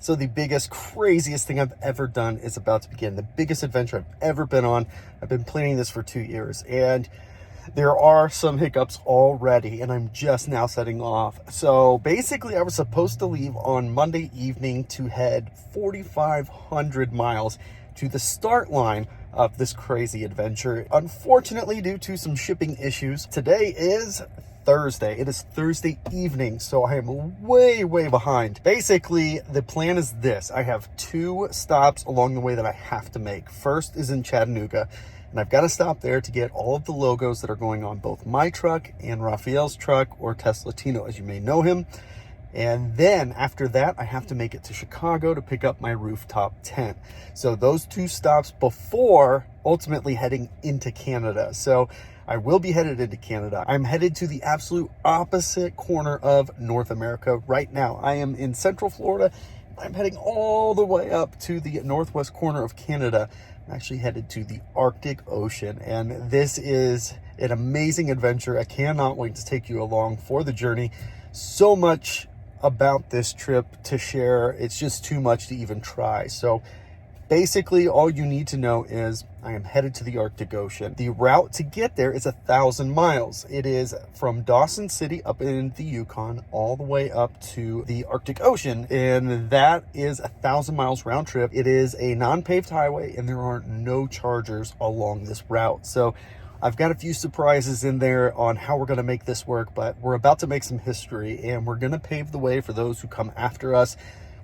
So the biggest, craziest thing I've ever done is about to begin. The biggest adventure I've ever been on. I've been planning this for 2 years, and there are some hiccups already, and I'm just now setting off. So basically, I was supposed to leave on Monday evening to head 4,500 miles to the start line of this crazy adventure. Unfortunately, due to some shipping issues, today is Thursday. It is Thursday evening, so I am way behind. Basically, the plan is this. I have 2 stops along the way that I have to make. First is in Chattanooga, and I've got to stop there to get all of the logos that are going on both my truck and Raphael's truck, or Tesla Tino, as you may know him. And then after that, I have to make it to Chicago to pick up my rooftop tent. So those 2 stops before ultimately heading into Canada. So I will be headed into Canada. I'm headed to the absolute opposite corner of North America right now. I am in Central Florida. I'm heading all the way up to the northwest corner of Canada. I'm actually headed to the Arctic Ocean, and this is an amazing adventure. I cannot wait to take you along for the journey. So much about this trip to share. It's just too much to even try. So basically, all you need to know is I am headed to the Arctic Ocean. The route to get there is 1,000 miles. It is from Dawson City up in the Yukon all the way up to the Arctic Ocean, and that is 1,000 miles round trip. It is a non-paved highway, and there are no chargers along this route. So I've got a few surprises in there on how we're going to make this work, but we're about to make some history, and we're going to pave the way for those who come after us.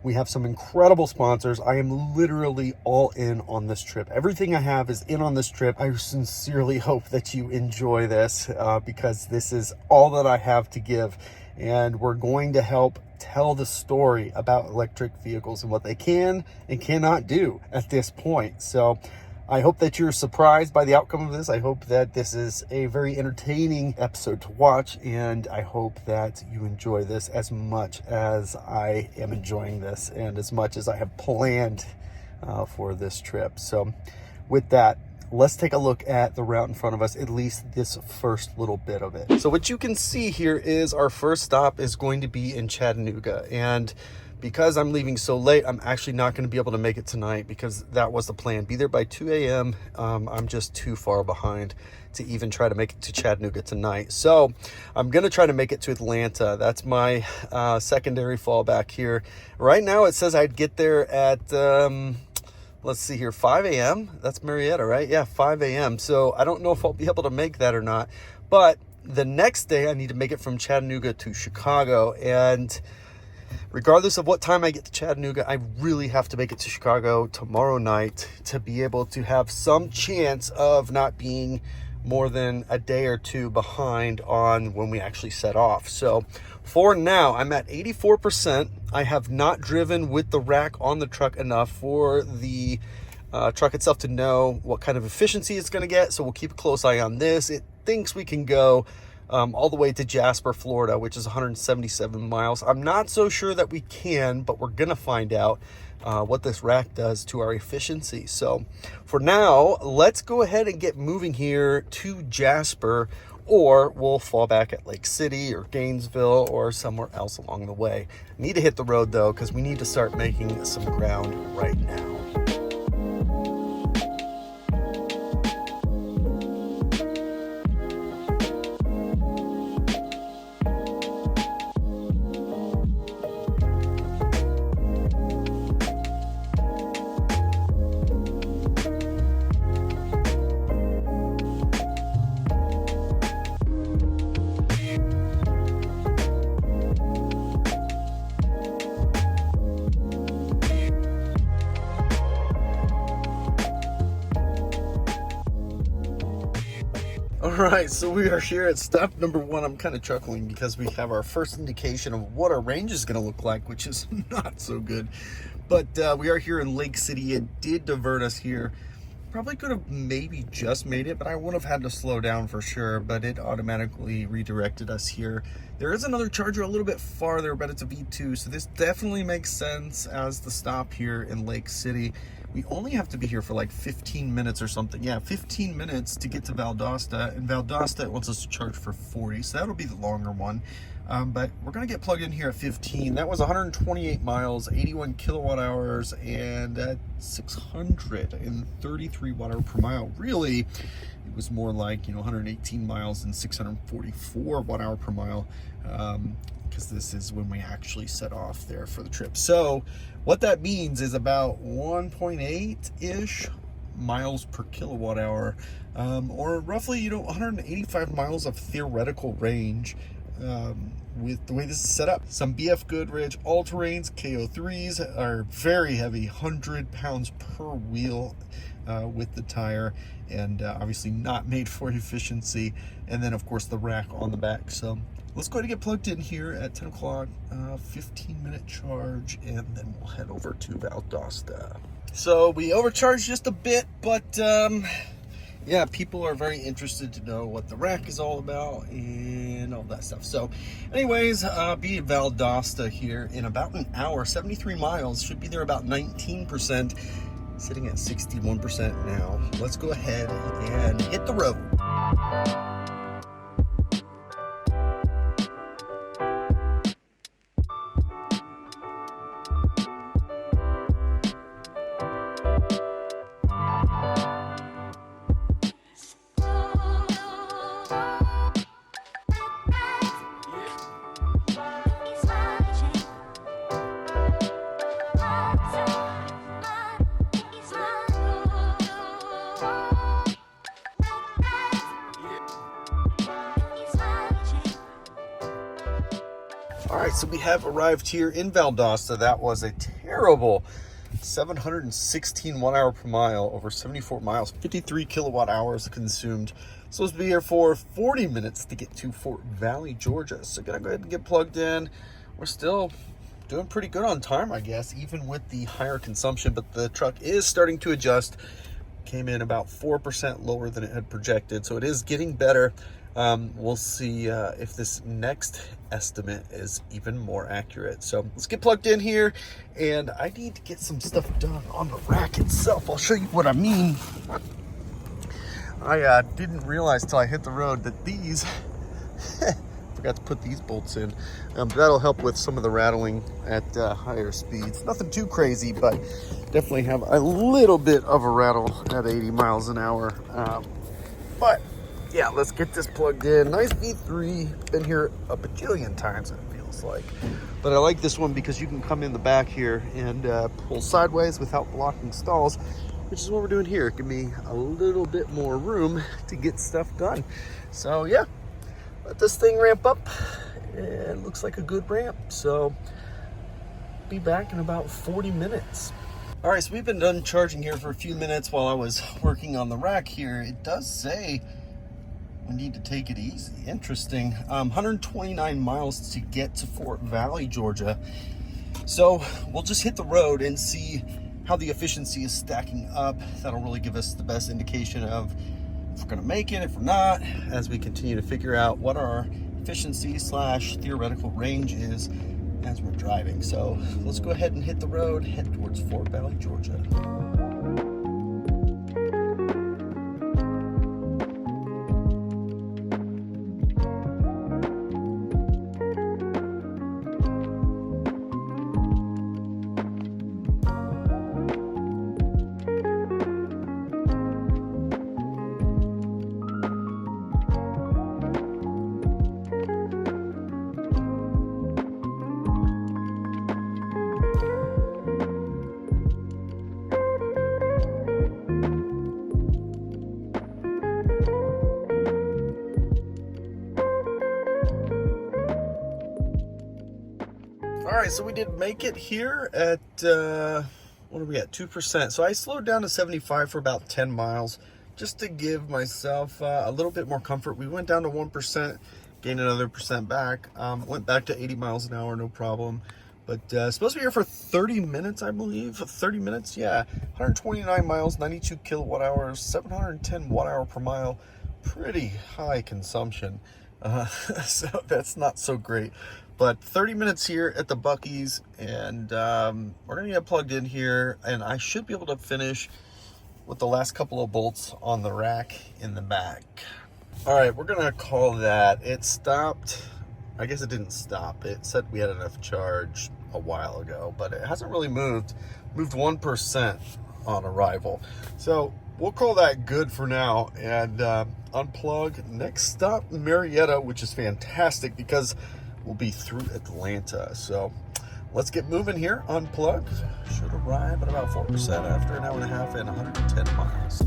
We have some incredible sponsors. I am literally all in on this trip. Everything I have is in on this trip. I sincerely hope that you enjoy this because this is all that I have to give. And we're going to help tell the story about electric vehicles and what they can and cannot do at this point. So I hope that you're surprised by the outcome of this. I hope that this is a very entertaining episode to watch, and I hope that you enjoy this as much as I am enjoying this and as much as I have planned for this trip. So with that, let's take a look at the route in front of us, at least this first little bit of it. So what you can see here is our first stop is going to be in Chattanooga, and because I'm leaving so late, I'm actually not going to be able to make it tonight because that was the plan. Be there by 2 a.m. I'm just too far behind to even try to make it to Chattanooga tonight. So I'm going to try to make it to Atlanta. That's my secondary fallback here. Right now, it says I'd get there at, let's see here, 5 a.m. That's Marietta, right? Yeah, 5 a.m. So I don't know if I'll be able to make that or not. But the next day, I need to make it from Chattanooga to Chicago. And regardless of what time I get to Chattanooga, I really have to make it to Chicago tomorrow night to be able to have some chance of not being more than a day or 2 behind on when we actually set off. So for now, I'm at 84%. I have not driven with the rack on the truck enough for the truck itself to know what kind of efficiency it's going to get. So we'll keep a close eye on this. It thinks we can go all the way to Jasper, Florida, which is 177 miles. I'm not so sure that we can, but we're going to find out what this rack does to our efficiency. So for now, let's go ahead and get moving here to Jasper, or we'll fall back at Lake City or Gainesville or somewhere else along the way. Need to hit the road, though, because we need to start making some ground right now. All right, so we are here at stop number 1. I'm kind of chuckling because we have our first indication of what our range is going to look like, which is not so good. But we are here in Lake City. It did divert us here. Probably could have maybe just made it, but I would have had to slow down for sure, but it automatically redirected us here. There is another charger a little bit farther, but it's a V2, so this definitely makes sense as the stop here in Lake City. We only have to be here for like 15 minutes or something. Yeah, 15 minutes to get to Valdosta, and Valdosta wants us to charge for 40, so that'll be the longer one. But we're gonna get plugged in here at 15. That was 128 miles, 81 kilowatt hours, and 633 watt hour per mile. Really, it was more like 118 miles and 644 watt hour per mile, because this is when we actually set off there for the trip. So what that means is about 1.8-ish miles per kilowatt hour, or roughly 185 miles of theoretical range, with the way this is set up. Some BF Goodrich all-terrains KO3s are very heavy, 100 pounds per wheel with the tire, and obviously not made for efficiency. And then of course the rack on the back. So let's go ahead and get plugged in here at 10 o'clock, 15-minute charge, and then we'll head over to Valdosta. So we overcharged just a bit, but yeah, people are very interested to know what the rack is all about and all that stuff. So anyways, be at Valdosta here in about an hour. 73 miles, should be there about 19%, sitting at 61% now. Let's go ahead and hit the road. All right, so we have arrived here in Valdosta. That was a terrible 716 watt hour per mile over 74 miles, 53 kilowatt hours consumed. Supposed to be here for 40 minutes to get to Fort Valley, Georgia. So gonna go ahead and get plugged in. We're still doing pretty good on time, I guess, even with the higher consumption, but the truck is starting to adjust. Came in about 4% lower than it had projected, so it is getting better. We'll see if this next estimate is even more accurate. So let's get plugged in here, and I need to get some stuff done on the rack itself. I'll show you what I mean. I didn't realize till I hit the road that these forgot to put these bolts in. That'll help with some of the rattling at higher speeds. Nothing too crazy, but definitely have a little bit of a rattle at 80 miles an hour. But yeah, let's get this plugged in. Nice V3. Been here a bajillion times, it feels like. But I like this one because you can come in the back here and pull sideways without blocking stalls, which is what we're doing here. Give me a little bit more room to get stuff done. So yeah, let this thing ramp up. It looks like a good ramp. So be back in about 40 minutes. All right, so we've been done charging here for a few minutes while I was working on the rack here. It does say we need to take it easy. Interesting. 129 miles to get to Fort Valley, Georgia. So we'll just hit the road and see how the efficiency is stacking up. That'll really give us the best indication of if we're gonna make it, if we're not, as we continue to figure out what our efficiency / theoretical range is as we're driving. So let's go ahead and hit the road, head towards Fort Valley, Georgia. All right, so we did make it here at, what are we at, 2%. So I slowed down to 75 for about 10 miles just to give myself a little bit more comfort. We went down to 1%, gained another percent back, went back to 80 miles an hour, no problem. But supposed to be here for 30 minutes, I believe. 30 minutes, yeah. 129 miles, 92 kilowatt hours, 710 watt hour per mile. Pretty high consumption. So that's not so great. But 30 minutes here at the Buc-ee's, and we're gonna get plugged in here, and I should be able to finish with the last couple of bolts on the rack in the back. All right, we're gonna call that. It stopped I guess it didn't stop. It said we had enough charge a while ago, but it hasn't really moved 1% on arrival. So we'll call that good for now and unplug. Next stop, Marietta, which is fantastic because we'll be through Atlanta. So let's get moving here. Unplug. Should arrive at about 4% after an hour and a half and 110 miles.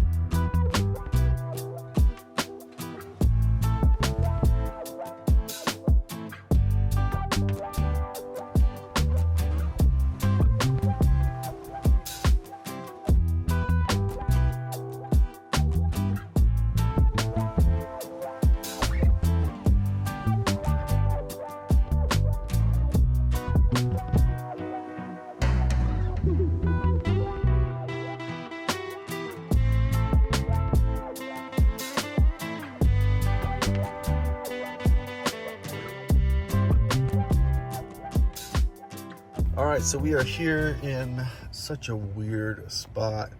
All right, so we are here in such a weird spot.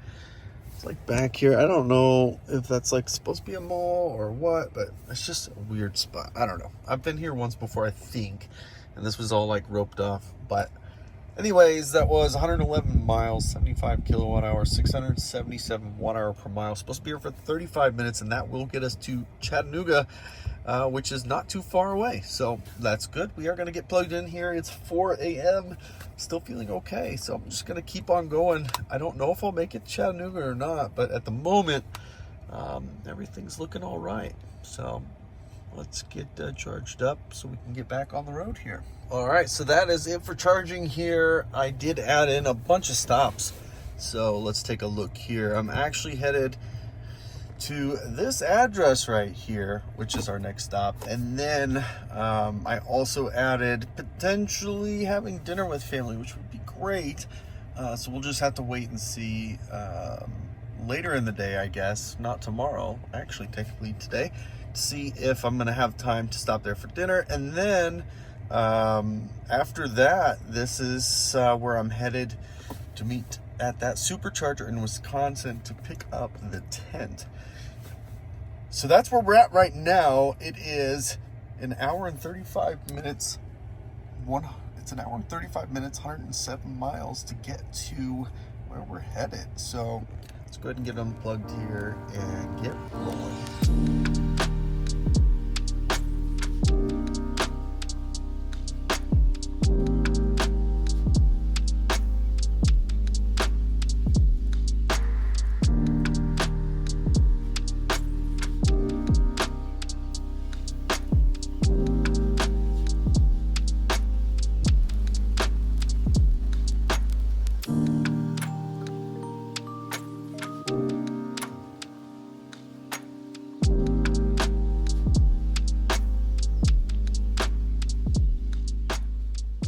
It's like back here. I don't know if that's like supposed to be a mall or what, but it's just a weird spot. I don't know. I've been here once before, I think, and this was all like roped off. But anyways, that was 111 miles, 75 kilowatt hours, 677 watt hour per mile. Supposed to be here for 35 minutes, and that will get us to Chattanooga, which is not too far away. So that's good. We are going to get plugged in here. It's 4 a.m. Still feeling okay. So I'm just going to keep on going. I don't know if I'll make it to Chattanooga or not, but at the moment, everything's looking all right. So let's get charged up so we can get back on the road here. All right, so that is it for charging here. I did add in a bunch of stops. So let's take a look here. I'm actually headed to this address right here, which is our next stop. And then I also added potentially having dinner with family, which would be great. So we'll just have to wait and see later in the day, I guess, not tomorrow, actually technically today, to see if I'm gonna have time to stop there for dinner. And then after that, this is where I'm headed to meet at that supercharger in Wisconsin to pick up the tent. So that's where we're at right now. It is an hour and 35 minutes. It's an hour and 35 minutes, 107 miles to get to where we're headed. So let's go ahead and get unplugged here and get rolling.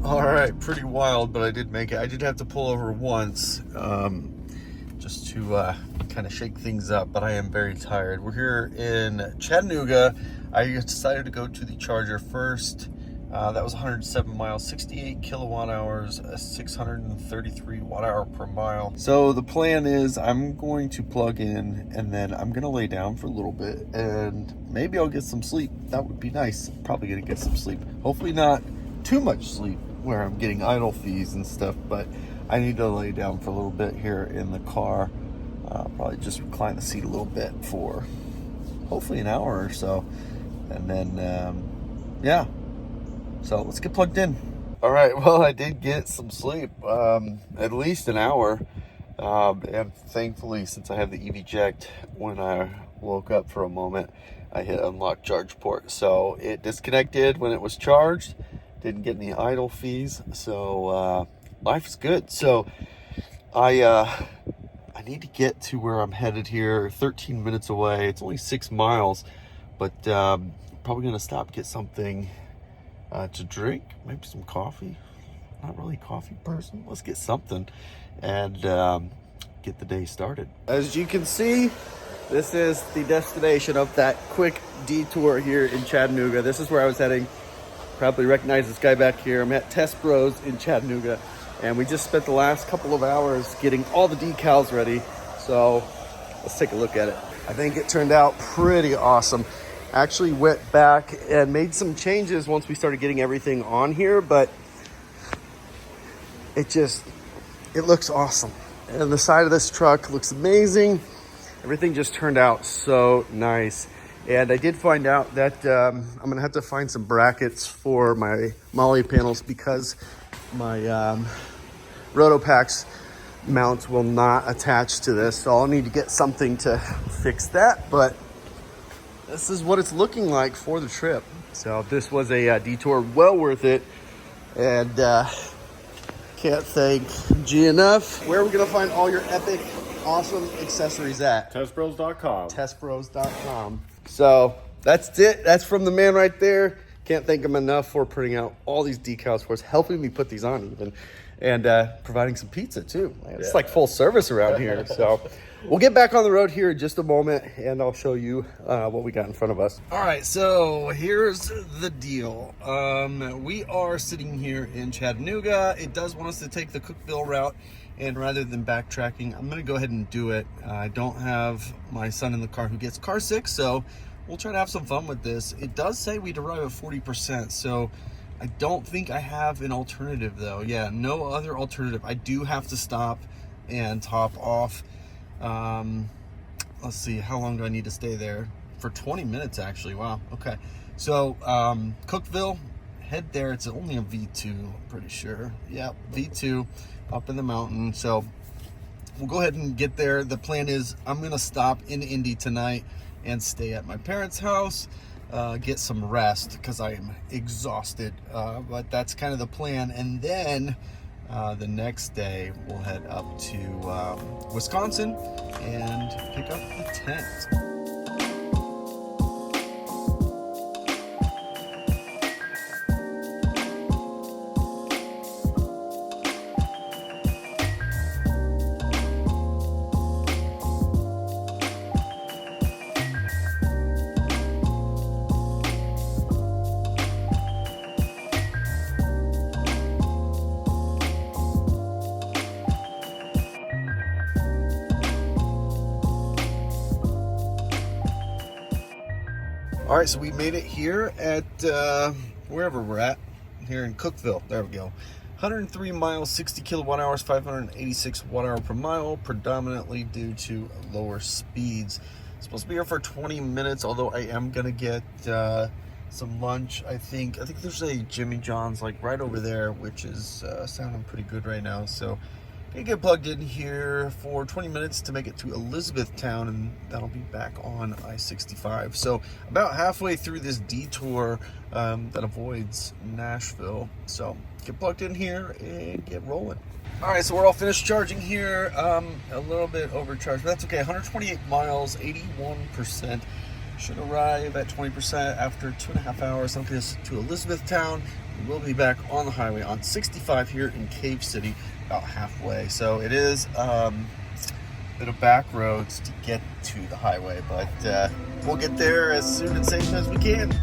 All right, pretty wild, but I did make it. I did have to pull over once just to kind of shake things up, but I am very tired. We're here in Chattanooga. I decided to go to the charger first. That was 107 miles, 68 kilowatt hours, 633 watt hour per mile. So the plan is I'm going to plug in and then I'm going to lay down for a little bit and maybe I'll get some sleep. That would be nice. Probably going to get some sleep. Hopefully not too much sleep where I'm getting idle fees and stuff, but I need to lay down for a little bit here in the car. Probably just recline the seat a little bit for hopefully an hour or so. And then, yeah. So let's get plugged in. All right, well, I did get some sleep, at least an hour. And thankfully, since I have the EV checked, when I woke up for a moment, I hit unlock charge port. So it disconnected when it was charged. Didn't get any idle fees, so life is good. So I need to get to where I'm headed here, 13 minutes away. It's only 6 miles, but probably gonna stop, get something to drink, maybe some coffee. Not really a coffee person. Let's get something and get the day started. As you can see, this is the destination of that quick detour here in Chattanooga. This is where I was heading. Probably recognize this guy back here. I'm at Test Bros in Chattanooga, and we just spent the last couple of hours getting all the decals ready. So let's take a look at it. I think it turned out pretty awesome. Actually went back and made some changes once we started getting everything on here, but it looks awesome. And the side of this truck looks amazing. Everything just turned out so nice. And I did find out that I'm gonna have to find some brackets for my molly panels because my Rotopax mounts will not attach to this. So I'll need to get something to fix that, but this is what it's looking like for the trip. So this was a detour well worth it. And can't thank G enough. Where are we gonna find all your epic, awesome accessories at? Testbros.com. Testbros.com. So that's it. That's from the man right there. Can't thank him enough for putting out all these decals for us, helping me put these on even, and providing some pizza too. It's like full service around here. So we'll get back on the road here in just a moment, and I'll show you what we got in front of us. All right, so here's the deal. We are sitting here in Chattanooga. It does want us to take the Cookville route, and rather than backtracking, I'm gonna go ahead and do it. I don't have my son in the car who gets car sick, so we'll try to have some fun with this. It does say we derive at 40%, so I don't think I have an alternative though. Yeah, no other alternative. I do have to stop and top off. Let's see, how long do I need to stay there? For 20 minutes actually. Wow. Okay, so Cookville, head there. It's only a V2, I'm pretty sure. Yep, V2 up in the mountain. So we'll go ahead and get there. The plan is I'm gonna stop in Indy tonight and stay at my parents' house, get some rest because I am exhausted, but that's kind of the plan. And then the next day we'll head up to Wisconsin and pick up the tent. All right, so we made it here at wherever we're at, here in Cookville. There we go. 103 miles, 60 kilowatt hours, 586 watt hour per mile, predominantly due to lower speeds. Supposed to be here for 20 minutes, although I am gonna get some lunch. I think there's a Jimmy John's like right over there, which is sounding pretty good right now. So gonna get plugged in here for 20 minutes to make it to Elizabethtown, and that'll be back on I-65. So about halfway through this detour that avoids Nashville. So get plugged in here and get rolling. All right, so we're all finished charging here. A little bit overcharged, but that's okay. 128 miles, 81%. Should arrive at 20% after 2.5 hours. That'll get us to Elizabethtown. We'll be back on the highway on 65 here in Cave City, about halfway. So it is a bit of back roads to get to the highway, but we'll get there as soon and safe as we can.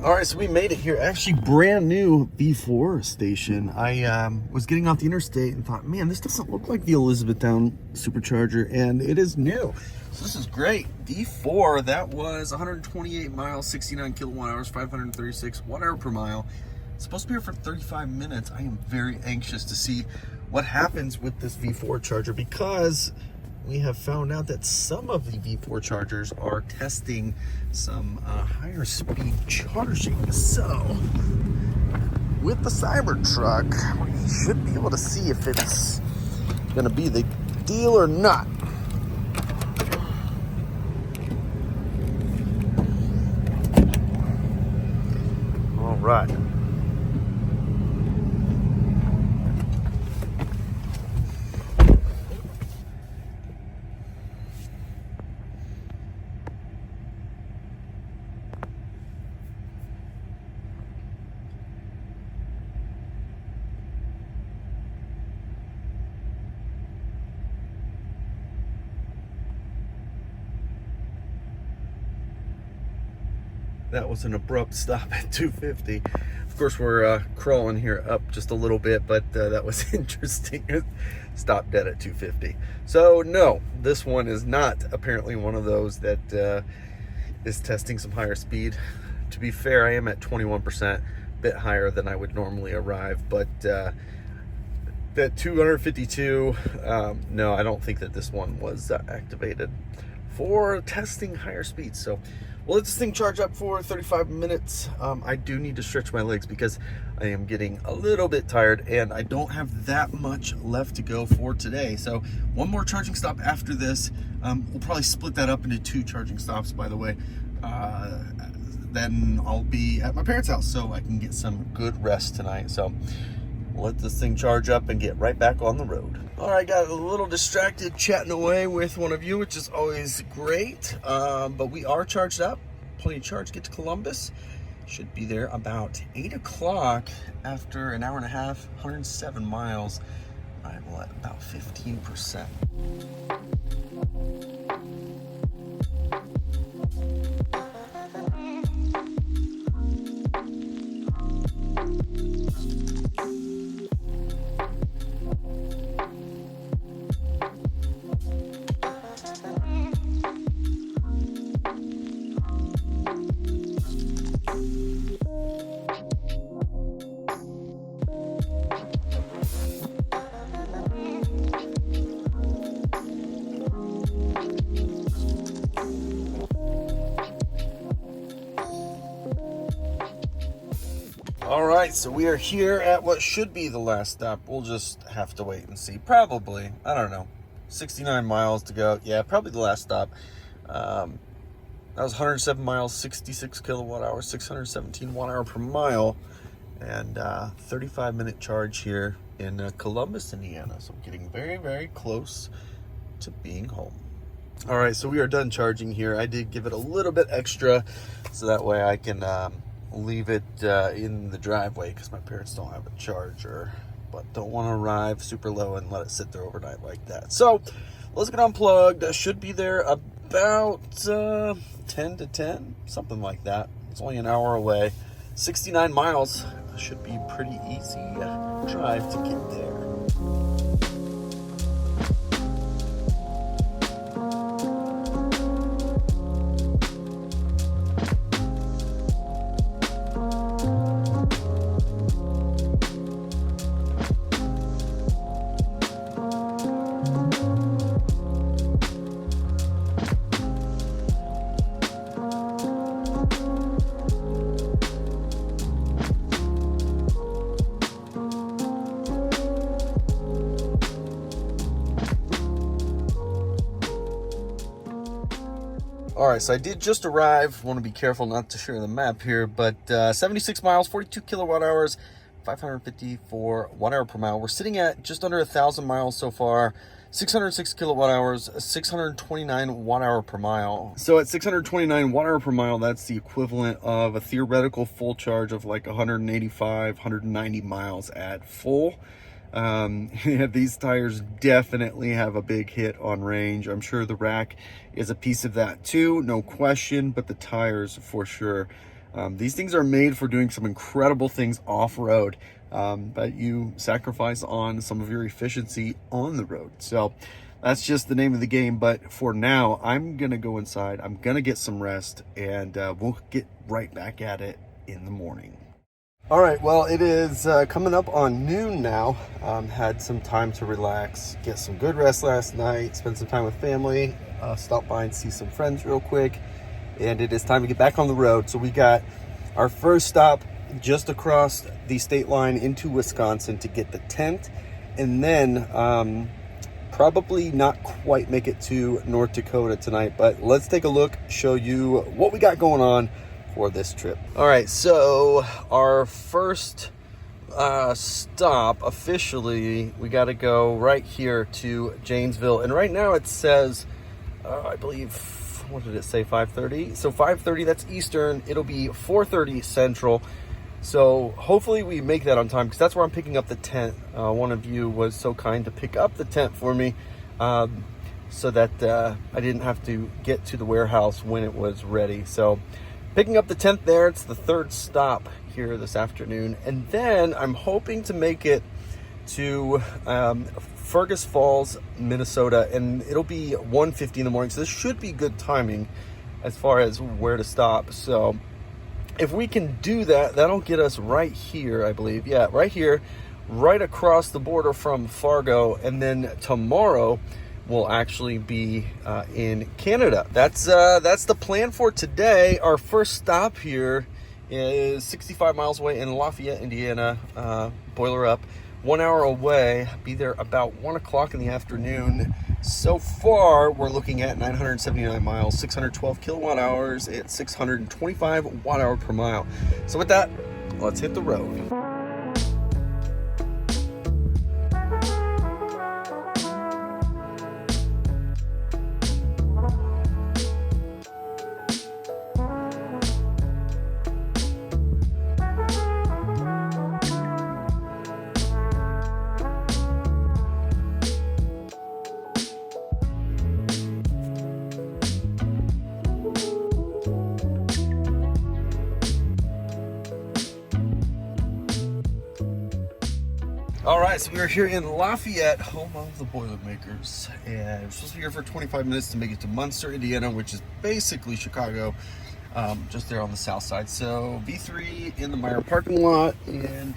All right, so we made it here. Actually, brand new V4 station. I was getting off the interstate and thought, man, this doesn't look like the Elizabethtown supercharger, and it is new. So this is great. V4, that was 128 miles, 69 kilowatt hours, 536 watt hour per mile. It's supposed to be here for 35 minutes. I am very anxious to see what happens with this V4 charger, because we have found out that some of the V4 chargers are testing some higher speed charging. So with the Cybertruck, we should be able to see if it's gonna be the deal or not. All right. that was an abrupt stop at 250. Of course, we're crawling here up just a little bit, but that was interesting. Stopped dead at 250. So no, this one is not apparently one of those that is testing some higher speed. To be fair, I am at 21%, a bit higher than I would normally arrive, but that 252, no, I don't think that this one was activated for testing higher speeds. So we'll let this thing charge up for 35 minutes. I do need to stretch my legs because I am getting a little bit tired and I don't have that much left to go for today. So one more charging stop after this. We'll probably split that up into 2 charging stops, by the way. Then I'll be at my parents' house so I can get some good rest tonight. So we'll let this thing charge up and get right back on the road. All right, got a little distracted chatting away with one of you, which is always great. But we are charged up, plenty of charge. Get to Columbus. Should be there about 8 o'clock after an hour and a half, 107 miles. I'm at about 15%. All right, so we are here at what should be the last stop. We'll just have to wait and see. Probably, I don't know, 69 miles to go. Yeah, probably the last stop. That was 107 miles, 66 kilowatt hours, 617 watt hour per mile, and 35-minute charge here in Columbus, Indiana. So I'm getting very, very close to being home. All right, so we are done charging here. I did give it a little bit extra so that way I can leave it in the driveway because my parents don't have a charger, but don't want to arrive super low and let it sit there overnight like that. So let's get unplugged. I should be there about 10 to 10, something like that. It's only an hour away. 69 miles. Should be pretty easy drive to get there. All right, so I did just arrive. Want to be careful not to share the map here, but 76 miles, 42 kilowatt hours, 554 watt hour per mile. We're sitting at just under 1,000 miles so far, 606 kilowatt hours, 629 watt hour per mile. So at 629 watt hour per mile, that's the equivalent of a theoretical full charge of like 185, 190 miles at full. Yeah, these tires definitely have a big hit on range. I'm sure the rack is a piece of that too, no question, but the tires for sure. These things are made for doing some incredible things off-road, but you sacrifice on some of your efficiency on the road. So that's just the name of the game. But for now, I'm going to go inside. I'm going to get some rest, and we'll get right back at it in the morning. All right, well, it is coming up on noon now. Had some time to relax, get some good rest last night, spend some time with family, stop by and see some friends real quick, and it is time to get back on the road. So we got our first stop just across the state line into Wisconsin to get the tent, and then probably not quite make it to North Dakota tonight, but let's take a look, show you what we got going on for this trip. All right, so our first stop officially, we got to go right here to Janesville, and right now it says I believe, what did it say, 5:30? So 5:30, that's Eastern. It'll be 4:30 Central. So hopefully we make that on time, because that's where I'm picking up the tent. One of you was so kind to pick up the tent for me, so that I didn't have to get to the warehouse when it was ready. So picking up the 10th there. It's the third stop here this afternoon. And then I'm hoping to make it to Fergus Falls, Minnesota, and it'll be 1:50 in the morning. So this should be good timing as far as where to stop. So if we can do that, that'll get us right here, I believe. Yeah, right here, right across the border from Fargo. And then tomorrow we'll actually be in Canada. That's the plan for today. Our first stop here is 65 miles away in Lafayette, Indiana. Boiler up, 1 hour away. Be there about 1 o'clock in the afternoon. So far, we're looking at 979 miles, 612 kilowatt hours at 625 watt hour per mile. So with that, let's hit the road. All right, so we're here in Lafayette, home of the Boilermakers, and we're supposed to be here for 25 minutes to make it to Munster, Indiana, which is basically Chicago, just there on the south side. So V3 in the Meyer parking lot, and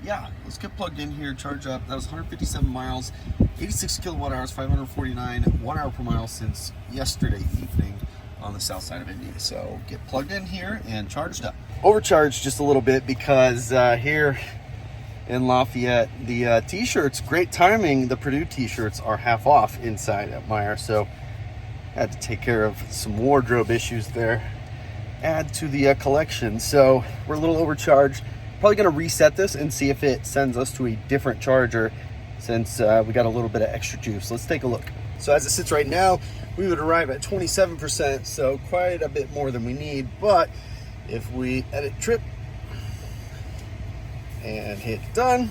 yeah, let's get plugged in here, charge up. That was 157 miles, 86 kilowatt hours, 549 1 hour per mile since yesterday evening on the south side of Indy. So get plugged in here and charged up. Overcharged just a little bit because here in Lafayette, the t-shirts, great timing, the Purdue t-shirts are half off inside at Meyer, so I had to take care of some wardrobe issues there, add to the collection. So we're a little overcharged. Probably going to reset this and see if it sends us to a different charger since we got a little bit of extra juice. Let's take a look. So as it sits right now, we would arrive at 27%, so quite a bit more than we need. But if we edit trip and hit done,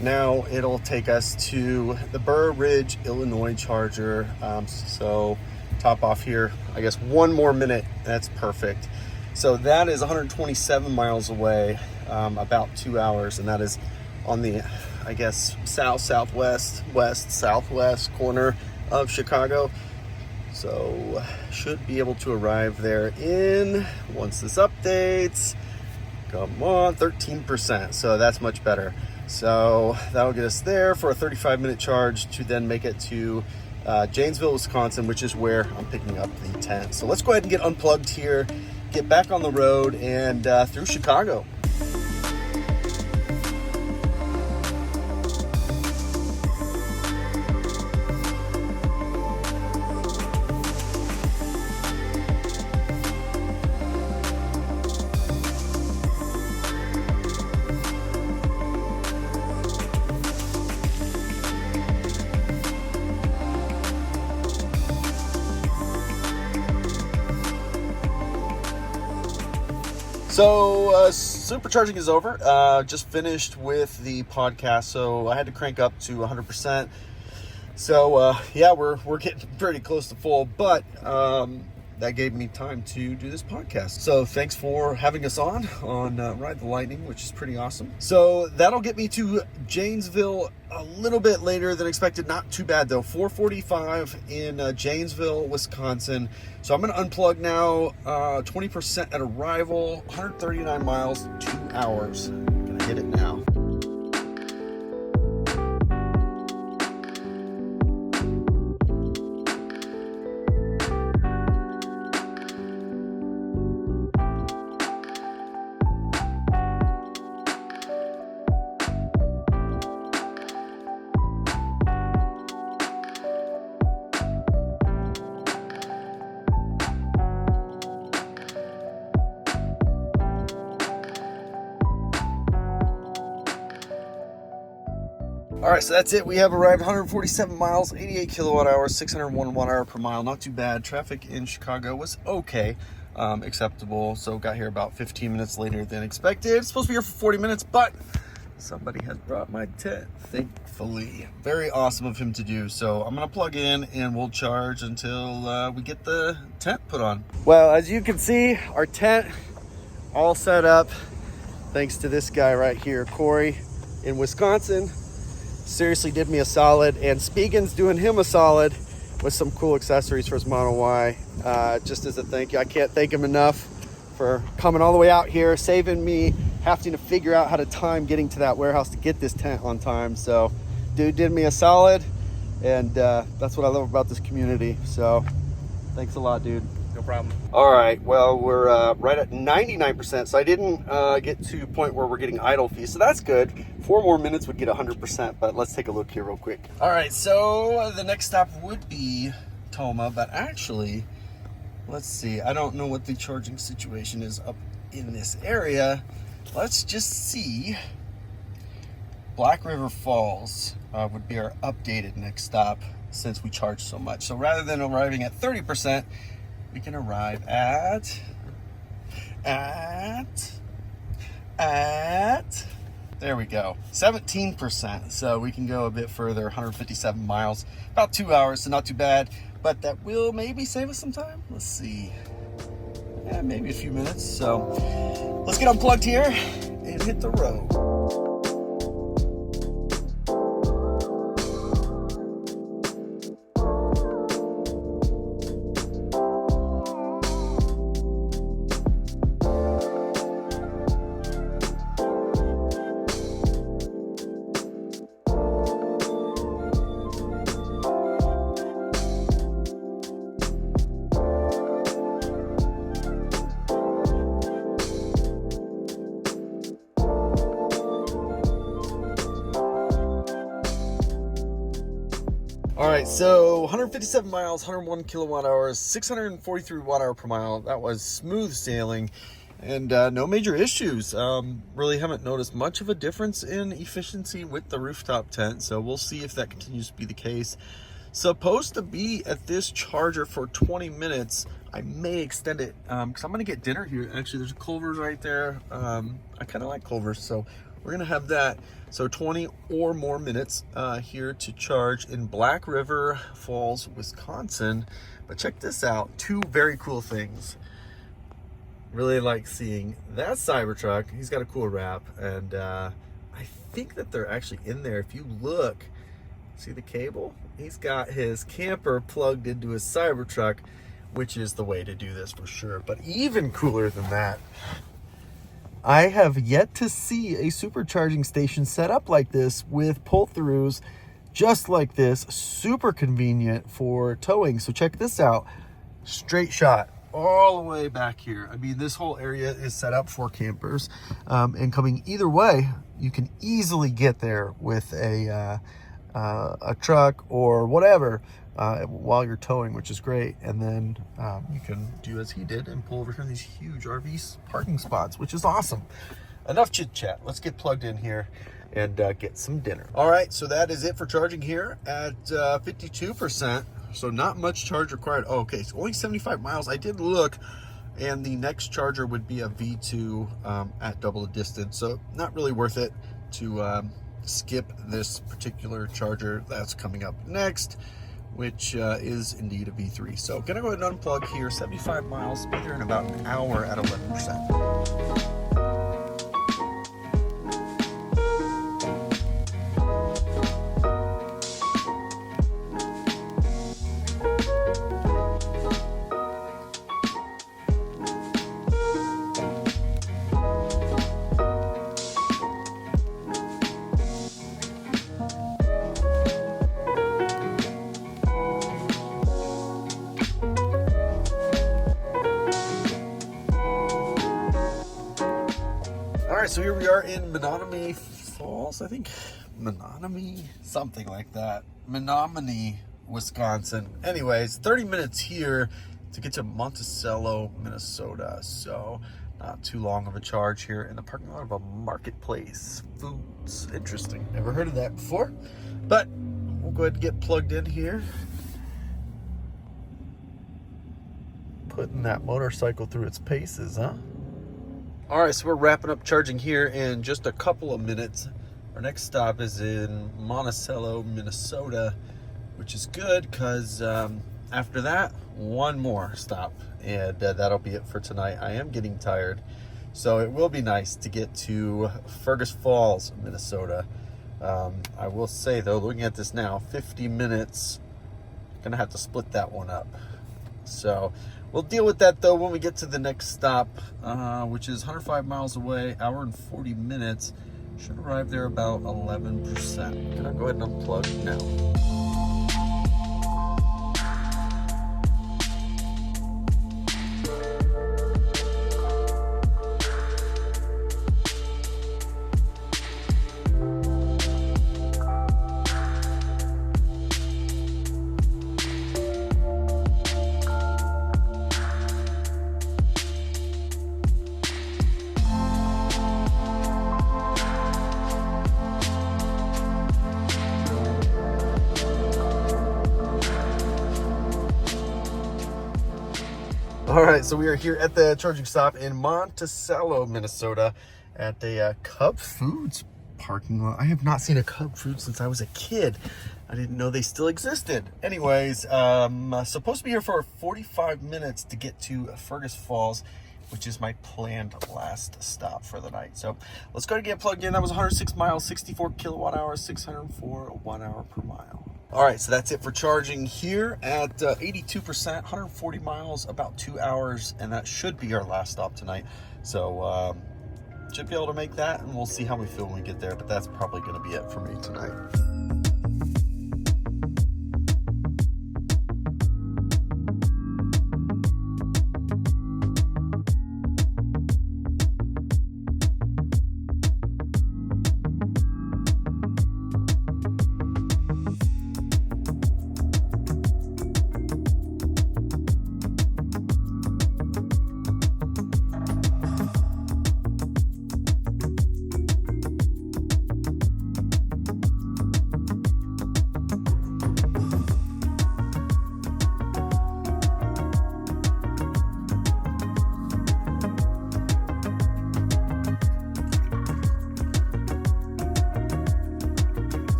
now it'll take us to the Burr Ridge, Illinois charger. So top off here, I guess 1 more minute, that's perfect. So that is 127 miles away, about 2 hours, and that is on the, I guess, southwest corner of Chicago. So should be able to arrive there in, once this updates, come on, 13%. So that's much better. So that'll get us there for a 35-minute charge to then make it to Janesville, Wisconsin, which is where I'm picking up the tent. So let's go ahead and get unplugged here, get back on the road and through Chicago. So supercharging is over. Just finished with the podcast, so I had to crank up to 100%. So yeah, we're getting pretty close to full, but that gave me time to do this podcast. So thanks for having us on Ride the Lightning, which is pretty awesome. So that'll get me to Janesville a little bit later than expected. Not too bad though. 4:45 in Janesville, Wisconsin. So I'm going to unplug now. 20% at arrival. 139 miles, 2 hours. I'm going to hit it now. All right, so that's it. We have arrived 147 miles, 88 kilowatt hours, 601 watt hour per mile. Not too bad. Traffic in Chicago was okay, acceptable. So got here about 15 minutes later than expected. It's supposed to be here for 40 minutes, but somebody has brought my tent, thankfully. Very awesome of him to do. So I'm gonna plug in and we'll charge until we get the tent put on. Well, as you can see, our tent all set up thanks to this guy right here, Corey in Wisconsin. Seriously did me a solid, and Spiegan's doing him a solid with some cool accessories for his Model Y. Just as a thank you, I can't thank him enough for coming all the way out here, saving me having to figure out how to time getting to that warehouse to get this tent on time. So dude did me a solid, and that's what I love about this community. So thanks a lot, dude. No problem. All right, well, we're right at 99%, so I didn't get to a point where we're getting idle fees, so that's good. 4 more minutes would get 100%, but let's take a look here real quick. All right, so the next stop would be Toma, but actually, let's see. I don't know what the charging situation is up in this area. Let's just see. Black River Falls would be our updated next stop since we charge so much. So rather than arriving at 30%, we can arrive at, there we go, 17%. So we can go a bit further, 157 miles, about 2 hours, so not too bad, but that will maybe save us some time. Let's see, yeah, maybe a few minutes. So let's get unplugged here and hit the road. All right, so 157 miles, 101 kilowatt hours, 643 watt hour per mile. That was smooth sailing and no major issues. Really haven't noticed much of a difference in efficiency with the rooftop tent, so we'll see if that continues to be the case. Supposed to be at this charger for 20 minutes. I may extend it because I'm gonna get dinner here. Actually, there's a Culver's right there. I kind of like Culver's, so we're gonna have that. So 20 or more minutes here to charge in Black River Falls, Wisconsin. But check this out, 2 very cool things. Really like seeing that Cybertruck. He's got a cool wrap, and I think that they're actually in there. If you look, see the cable? He's got his camper plugged into his Cybertruck, which is the way to do this for sure. But even cooler than that, I have yet to see a supercharging station set up like this with pull-throughs just like this. Super convenient for towing. So check this out. Straight shot all the way back here. I mean, this whole area is set up for campers. And coming either way, you can easily get there with a truck or whatever while you're towing, which is great. And then you can do as he did and pull over here in these huge RV parking spots, which is awesome. Enough chit chat. Let's get plugged in here and get some dinner. All right, so that is it for charging here at 52%. So not much charge required. Oh, okay, so only 75 miles. I did look, and the next charger would be a V2 at double the distance. So not really worth it to skip this particular charger that's coming up next, which is indeed a V3. So gonna go ahead and unplug here, 75 miles, be there in about an hour at 11%. All right, so here we are in Menominee Falls, I think. Menominee, something like that. Menominee, Wisconsin. Anyways, 30 minutes here to get to Monticello, Minnesota. So not too long of a charge here in the parking lot of a marketplace. Foods, interesting. Never heard of that before, but we'll go ahead and get plugged in here. Putting that motorcycle through its paces, huh? All right, so we're wrapping up charging here in just a couple of minutes. Our next stop is in Monticello, Minnesota, which is good because after that, one more stop, and that'll be it for tonight. I am getting tired, so it will be nice to get to Fergus Falls, Minnesota. I will say though, looking at this now, 50 minutes, gonna have to split that one up. So we'll deal with that though when we get to the next stop, which is 105 miles away, hour and 40 minutes. Should arrive there about 11%. Can I go ahead and unplug now? All right, so we are here at the charging stop in Monticello, Minnesota, at a Cub Foods parking lot. I have not seen a Cub Food since I was a kid. I didn't know they still existed. Anyways, supposed to be here for 45 minutes to get to Fergus Falls, which is my planned last stop for the night. So let's go to get plugged in. That was 106 miles, 64 kilowatt hours, 604 watt hour per mile. All right, so that's it for charging here at 82%, 140 miles, about 2 hours, and that should be our last stop tonight. So should be able to make that, and we'll see how we feel when we get there, but that's probably gonna be it for me tonight.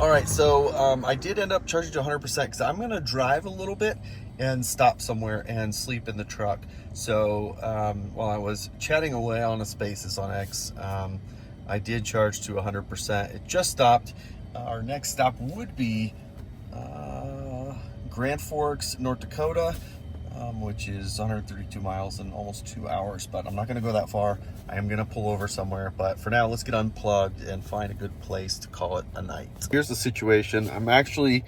All right, so I did end up charging to 100% because I'm gonna drive a little bit and stop somewhere and sleep in the truck. So while I was chatting away on a Spaces on X, I did charge to 100%. It just stopped. Our next stop would be Grand Forks, North Dakota, which is 132 miles and almost 2 hours, but I'm not gonna go that far. I am gonna pull over somewhere, but for now, let's get unplugged and find a good place to call it a night. Here's the situation. I'm actually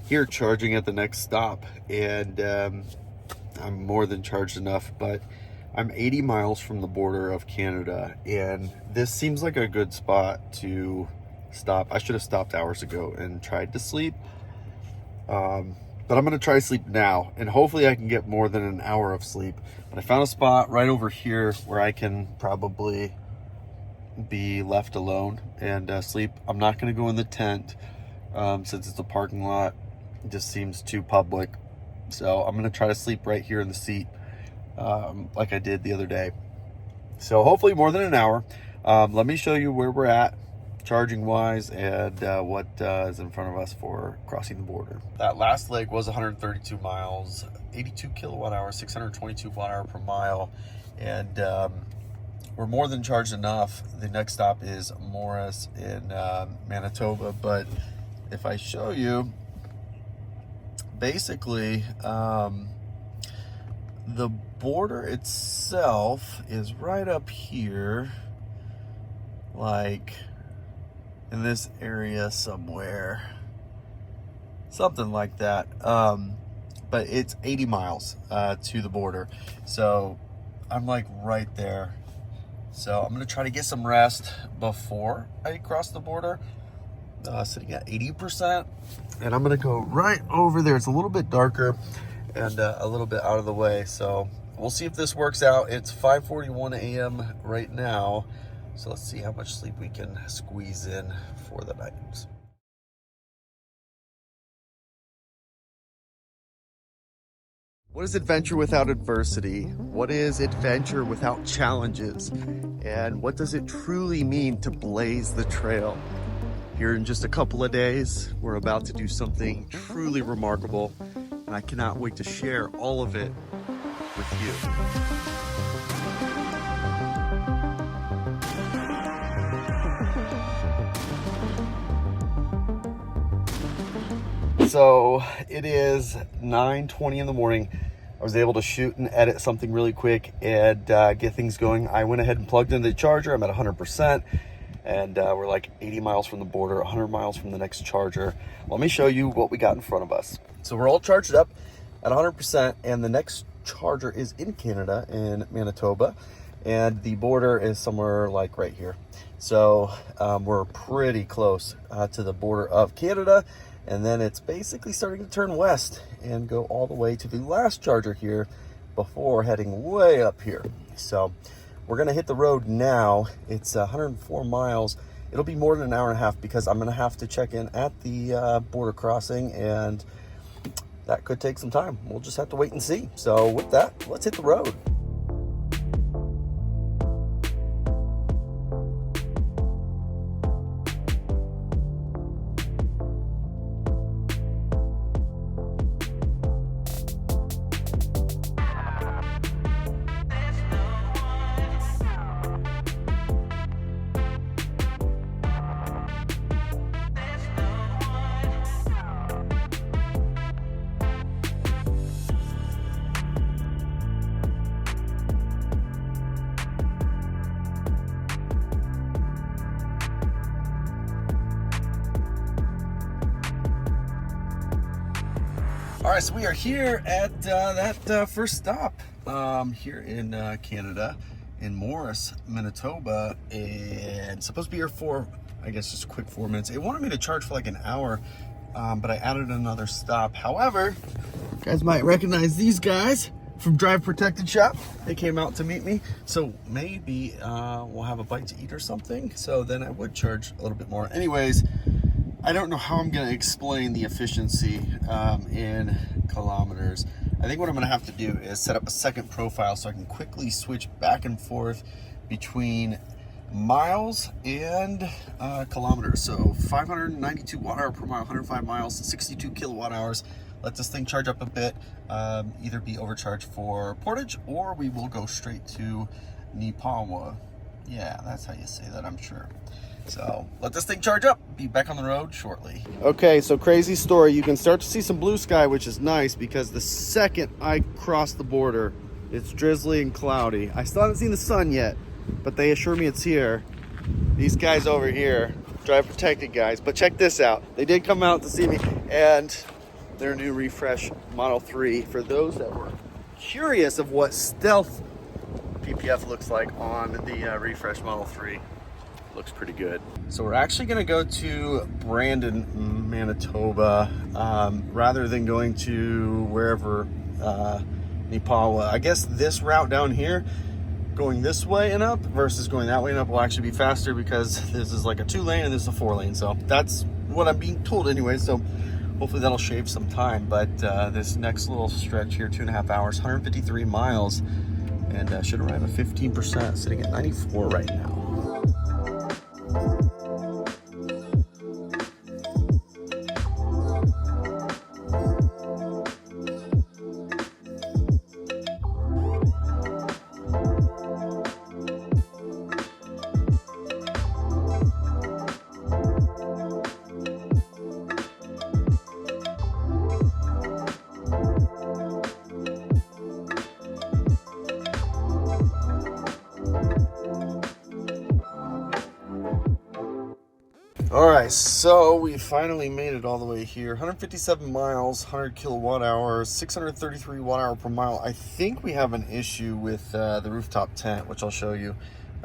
here charging at the next stop, and I'm more than charged enough, but I'm 80 miles from the border of Canada, and this seems like a good spot to stop. I should have stopped hours ago and tried to sleep. But I'm gonna try to sleep now, and hopefully I can get more than an hour of sleep. But I found a spot right over here where I can probably be left alone and sleep. I'm not gonna go in the tent since it's a parking lot. It just seems too public. So I'm gonna try to sleep right here in the seat like I did the other day. So hopefully more than an hour. Let me show you where we're at charging wise and what is in front of us for crossing the border. That last leg was 132 miles, 82 kilowatt hours, 622 watt hour per mile, and we're more than charged enough. The next stop is Morris in Manitoba, but if I show you, basically the border itself is right up here, like in this area somewhere, something like that. But it's 80 miles to the border, so I'm like right there. So I'm gonna try to get some rest before I cross the border, sitting at 80%, and I'm gonna go right over there. It's a little bit darker and a little bit out of the way, so we'll see if this works out. It's 5:41 a.m. right now, so let's see how much sleep we can squeeze in for the night. What is adventure without adversity? What is adventure without challenges? And what does it truly mean to blaze the trail? Here in just a couple of days, we're about to do something truly remarkable, and I cannot wait to share all of it with you. So it is 9:20 in the morning. I was able to shoot and edit something really quick and get things going. I went ahead and plugged in the charger. I'm at 100%, and we're like 80 miles from the border, 100 miles from the next charger. Let me show you what we got in front of us. So we're all charged up at 100%, and the next charger is in Canada, in Manitoba, and the border is somewhere like right here. So we're pretty close to the border of Canada. And then it's basically starting to turn west and go all the way to the last charger here before heading way up here. So we're gonna hit the road now. It's 104 miles. It'll be more than an hour and a half because I'm gonna have to check in at the border crossing, and that could take some time. We'll just have to wait and see. So with that, let's hit the road. All right, so we are here at that first stop here in Canada, in Morris, Manitoba, and supposed to be here for, I guess, just a quick 4 minutes. It wanted me to charge for like an hour, but I added another stop. However, you guys might recognize these guys from Drive Protected Shop. They came out to meet me, so maybe we'll have a bite to eat or something. So then I would charge a little bit more. Anyways, I don't know how I'm going to explain the efficiency in kilometers. I think what I'm going to have to do is set up a second profile so I can quickly switch back and forth between miles and kilometers. So 592 watt hour per mile, 105 miles, 62 kilowatt hours. Let this thing charge up a bit, either be overcharged for Portage, or we will go straight to Nipawa. Yeah, that's how you say that, I'm sure. So let this thing charge up. Be back on the road shortly. Okay, so crazy story. You can start to see some blue sky, which is nice because the second I cross the border, it's drizzly and cloudy. I still haven't seen the sun yet, but they assure me it's here. These guys over here, Drive Protected guys, but check this out. They did come out to see me, and their new refresh Model 3. For those that were curious of what stealth PPF looks like on the refresh Model 3. Looks pretty good. So we're actually gonna go to Brandon, Manitoba, rather than going to wherever, Nipawa. I guess this route down here, going this way and up versus going that way and up, will actually be faster because this is like a 2-lane and this is a 4-lane. So that's what I'm being told anyway. So hopefully that'll shave some time. But this next little stretch here, 2.5 hours, 153 miles, and should arrive at 15%, sitting at 94 right now. All right, so we finally made it all the way here. 157 miles, 100 kilowatt hours, 633 watt hour per mile. I think we have an issue with the rooftop tent, which I'll show you.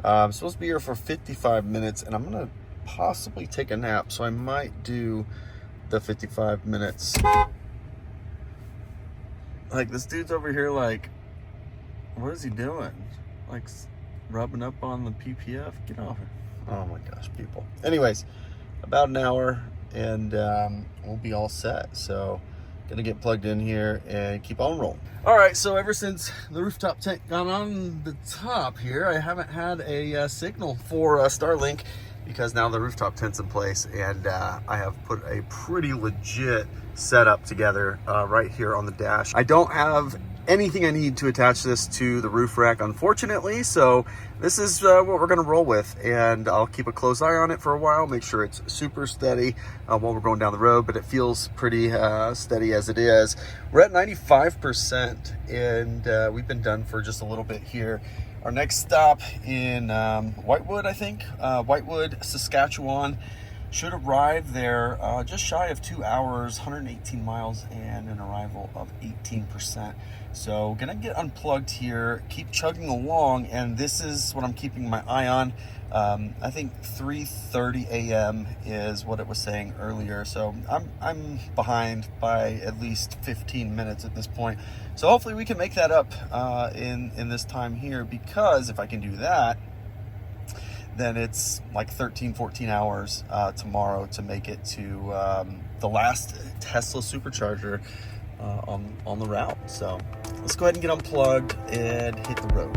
I'm supposed to be here for 55 minutes, and I'm gonna possibly take a nap, so I might do the 55 minutes. Like, this dude's over here like, what is he doing? Like, rubbing up on the PPF? Get off it. Oh my gosh, people. Anyways, about an hour and we'll be all set. So gonna get plugged in here and keep on rolling. All right, so ever since the rooftop tent got on the top here, I haven't had a signal for Starlink, because now the rooftop tent's in place, and I have put a pretty legit setup together right here on the dash. I don't have anything I need to attach this to the roof rack, unfortunately, so this is what we're gonna roll with, and I'll keep a close eye on it for a while, make sure it's super steady while we're going down the road, but it feels pretty steady as it is. We're at 95%, and we've been done for just a little bit here. Our next stop in Whitewood, I think, Whitewood, Saskatchewan. Should arrive there just shy of 2 hours, 118 miles, and an arrival of 18%. So gonna get unplugged here, keep chugging along, and this is what I'm keeping my eye on. I think 3:30 a.m. is what it was saying earlier. So I'm behind by at least 15 minutes at this point. So hopefully we can make that up in this time here, because if I can do that, then it's like 13-14 hours tomorrow to make it to the last Tesla supercharger on the route. So let's go ahead and get unplugged and hit the road.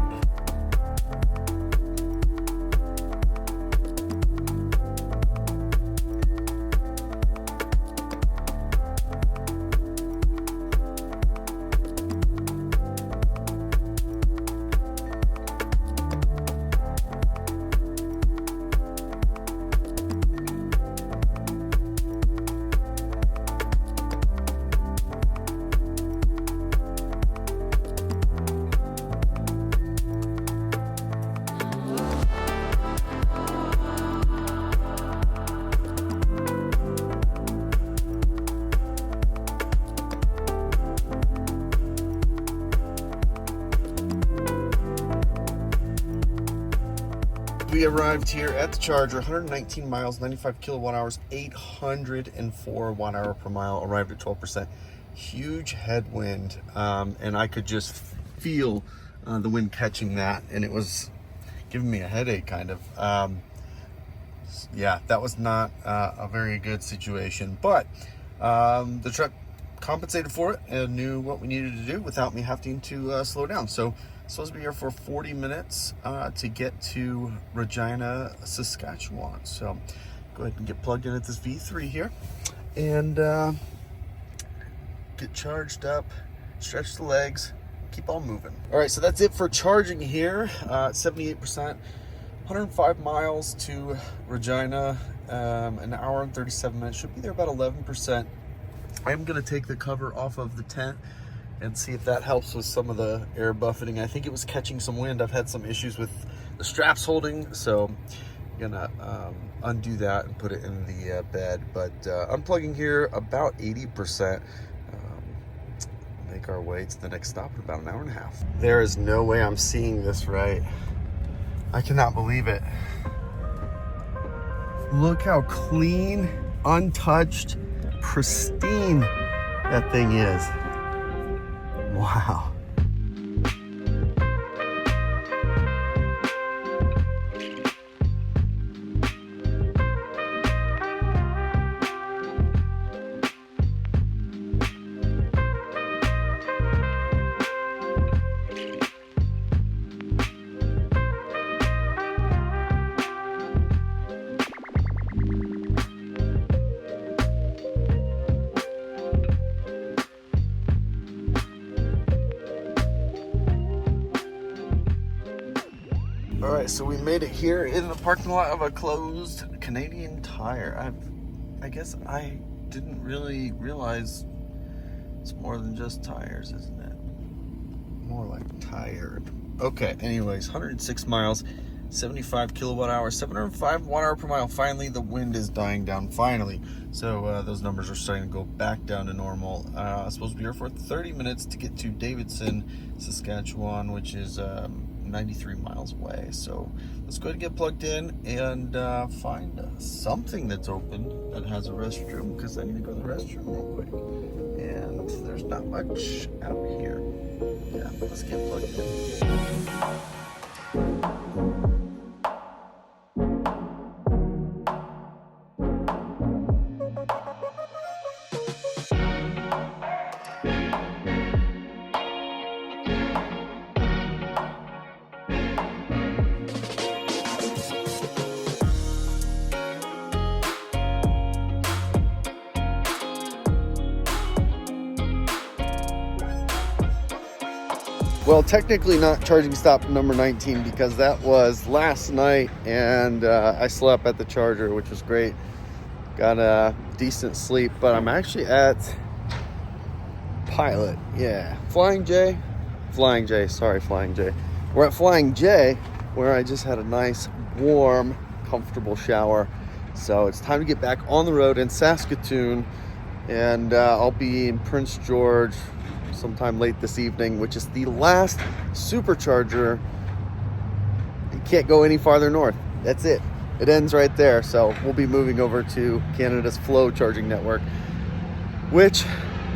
We arrived here at the charger, 119 miles, 95 kilowatt hours, 804 watt-hour per mile, arrived at 12%. Huge headwind, and I could just feel the wind catching that, and it was giving me a headache, kind of. Yeah, that was not a very good situation, but the truck compensated for it and knew what we needed to do without me having to slow down. So supposed to be here for 40 minutes to get to Regina, Saskatchewan. So go ahead and get plugged in at this V3 here and get charged up, stretch the legs, keep on moving. All right, so that's it for charging here. 78%, 105 miles to Regina, an hour and 37 minutes. Should be there about 11%. I'm gonna take the cover off of the tent and see if that helps with some of the air buffeting. I think it was catching some wind. I've had some issues with the straps holding, so I'm gonna undo that and put it in the bed. But unplugging here about 80%. Make our way to the next stop in about an hour and a half. There is no way I'm seeing this right. I cannot believe it. Look how clean, untouched, pristine that thing is. Wow. All right, so we made it here in the parking lot of a closed Canadian Tire. I guess I didn't really realize it's more than just tires, isn't it? More like tired. Okay, anyways, 106 miles, 75 kilowatt hours, 705 watt hour per mile. Finally, the wind is dying down, finally. So those numbers are starting to go back down to normal. I'm supposed to be here for 30 minutes to get to Davidson, Saskatchewan, which is 93 miles away. So let's go ahead and get plugged in and find something that's open that has a restroom, because I need to go to the restroom real quick. And there's not much out here. Yeah, let's get plugged in. Well, technically not charging stop number 19 because that was last night, and I slept at the charger, which was great. Got a decent sleep, but I'm actually at Pilot. Yeah, Flying J. Sorry, Flying J. We're at Flying J, where I just had a nice, warm, comfortable shower. So it's time to get back on the road in Saskatoon, and I'll be in Prince George sometime late this evening, which is the last supercharger. You can't go any farther north. That's it. It ends right there. So we'll be moving over to Canada's Flow charging network, which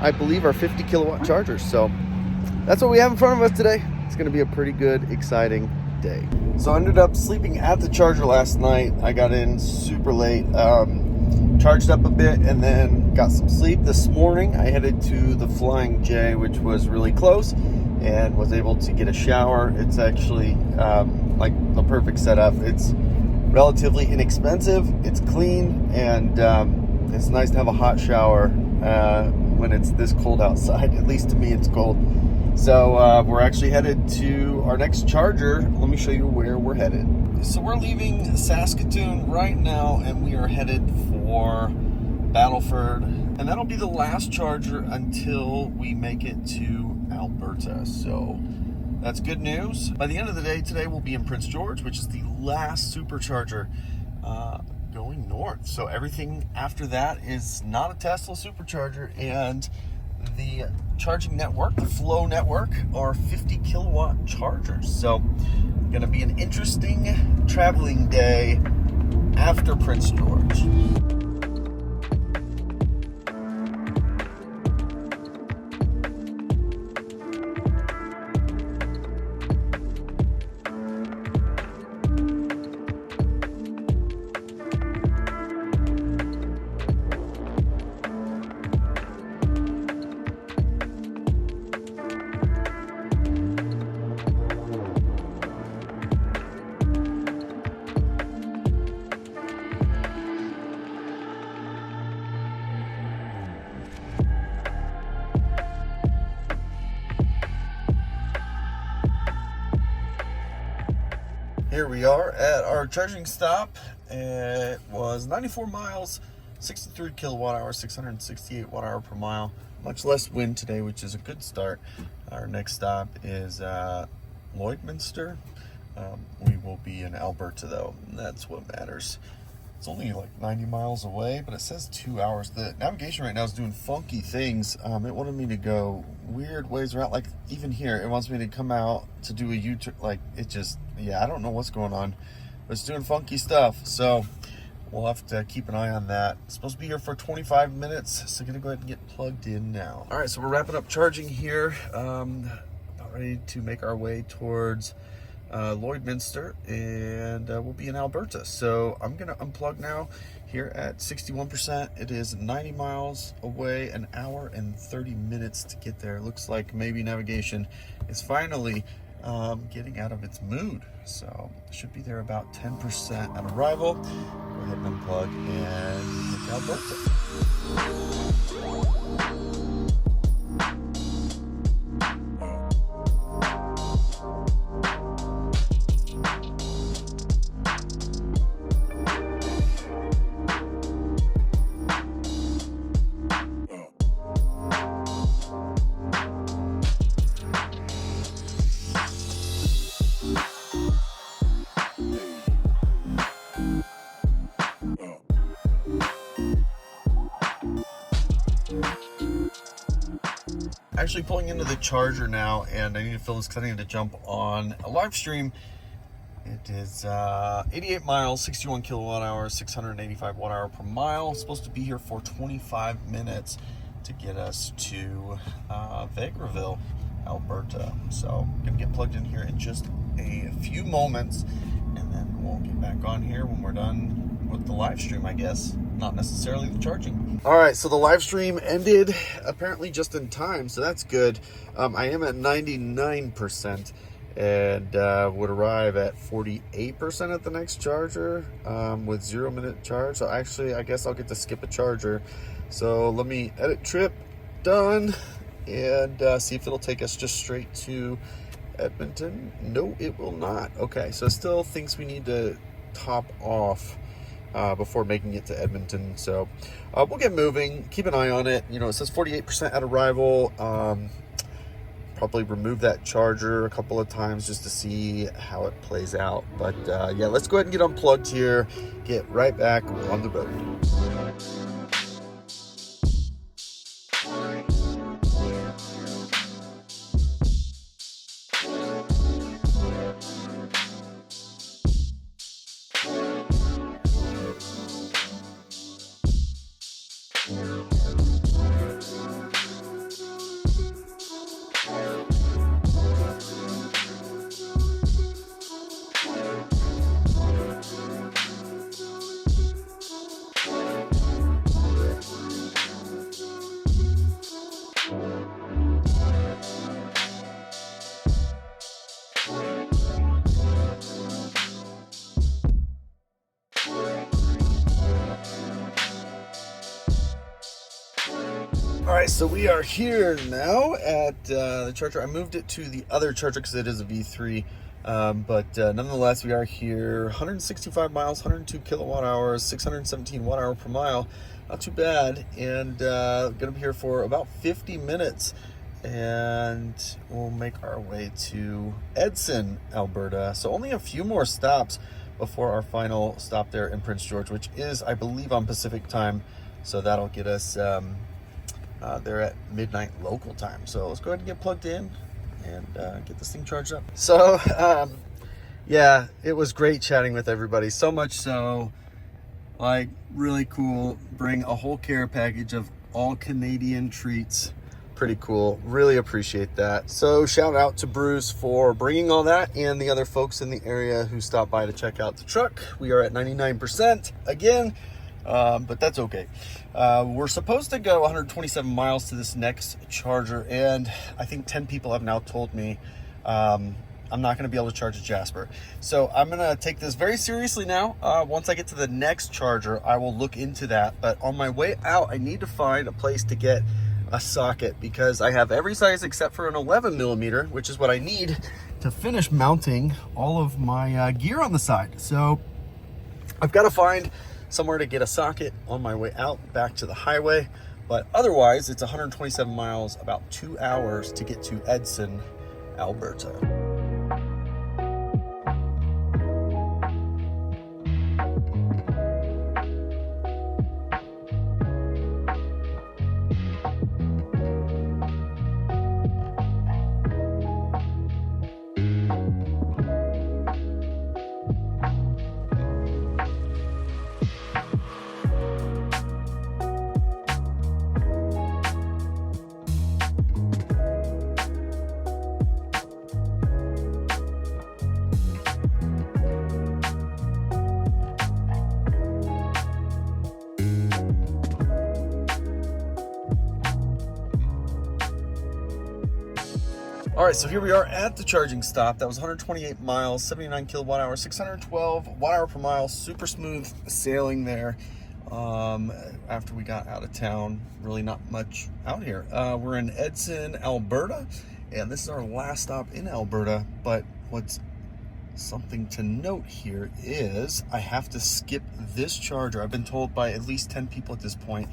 I believe are 50 kilowatt chargers. So that's what we have in front of us today. It's going to be a pretty good, exciting day. So I ended up sleeping at the charger last night. I got in super late, charged up a bit, and then got some sleep. This morning I headed to the Flying J, which was really close, and was able to get a shower. It's actually like the perfect setup. It's relatively inexpensive, it's clean, and it's nice to have a hot shower when it's this cold outside. At least to me it's cold. So we're actually headed to our next charger. Let me show you where we're headed. So we're leaving Saskatoon right now, and we are headed for Battleford, and that'll be the last charger until we make it to Alberta. So that's good news. By the end of the day today, we'll be in Prince George, which is the last supercharger going north. So everything after that is not a Tesla supercharger, and the charging network, the Flow network, are 50 kilowatt chargers. So going to be an interesting traveling day after Prince George. Here we are at our charging stop. It was 94 miles, 63 kilowatt hours, 668 watt hour per mile. Much less wind today, which is a good start. Our next stop is Lloydminster. We will be in Alberta though, and that's what matters. It's only like 90 miles away, but it says 2 hours. The navigation right now is doing funky things. It wanted me to go weird ways around. Like even here, it wants me to come out to do a U-turn. Like it just, yeah, I don't know what's going on, but it's doing funky stuff. So we'll have to keep an eye on that. It's supposed to be here for 25 minutes. So I'm gonna go ahead and get plugged in now. All right, so we're wrapping up charging here. About ready to make our way towards Lloydminster, and we'll be in Alberta. So I'm gonna unplug now here at 61%. It is 90 miles away, an hour and 30 minutes to get there. It looks like maybe navigation is finally getting out of its mood. So should be there about 10% at arrival. Go ahead and unplug and get to Alberta. Actually pulling into the charger now, and I need to fill this because I need to jump on a live stream. It is 88 miles, 61 kilowatt hours, 685 watt hour per mile. It's supposed to be here for 25 minutes to get us to Vegreville, Alberta. So I'm gonna get plugged in here in just a few moments, and then we'll get back on here when we're done with the live stream, I guess. Not necessarily the charging. All right, so the live stream ended apparently just in time, so that's good. I am at 99% and would arrive at 48% at the next charger with 0-minute charge. So actually, I guess I'll get to skip a charger. So let me edit trip, done, and see if it'll take us just straight to Edmonton? No, it will not. Okay, so still things we need to top off before making it to Edmonton. So we'll get moving. Keep an eye on it. You know, it says 48% at arrival. Probably remove that charger a couple of times just to see how it plays out. But yeah, let's go ahead and get unplugged here. Get right back on the road. All right, so we are here now at the charger. I moved it to the other charger because it is a V3, but nonetheless, we are here. 165 miles, 102 kilowatt hours, 617 watt hour per mile. Not too bad, and gonna be here for about 50 minutes, and we'll make our way to Edson, Alberta. So only a few more stops before our final stop there in Prince George, which is, I believe, on Pacific time. So that'll get us there at midnight local time. So let's go ahead and get plugged in and get this thing charged up. So yeah, it was great chatting with everybody. So much so, like, really cool. Bring a whole care package of all Canadian treats. Pretty cool. Really appreciate that. So shout out to Bruce for bringing all that and the other folks in the area who stopped by to check out the truck. We are at 99% again. But that's okay. We're supposed to go 127 miles to this next charger, and I think 10 people have now told me I'm not going to be able to charge at Jasper. So I'm going to take this very seriously now. Once I get to the next charger, I will look into that. But on my way out, I need to find a place to get a socket because I have every size except for an 11 millimeter, which is what I need to finish mounting all of my gear on the side. So I've got to find somewhere to get a socket on my way out back to the highway, but otherwise it's 127 miles, about 2 hours to get to Edson, Alberta. All right, so here we are at the charging stop. That was 128 miles, 79 kilowatt hours, 612 watt hour per mile. Super smooth sailing there. After we got out of town, really not much out here. We're in Edson, Alberta, and this is our last stop in Alberta. But what's something to note here is I have to skip this charger. I've been told by at least 10 people at this point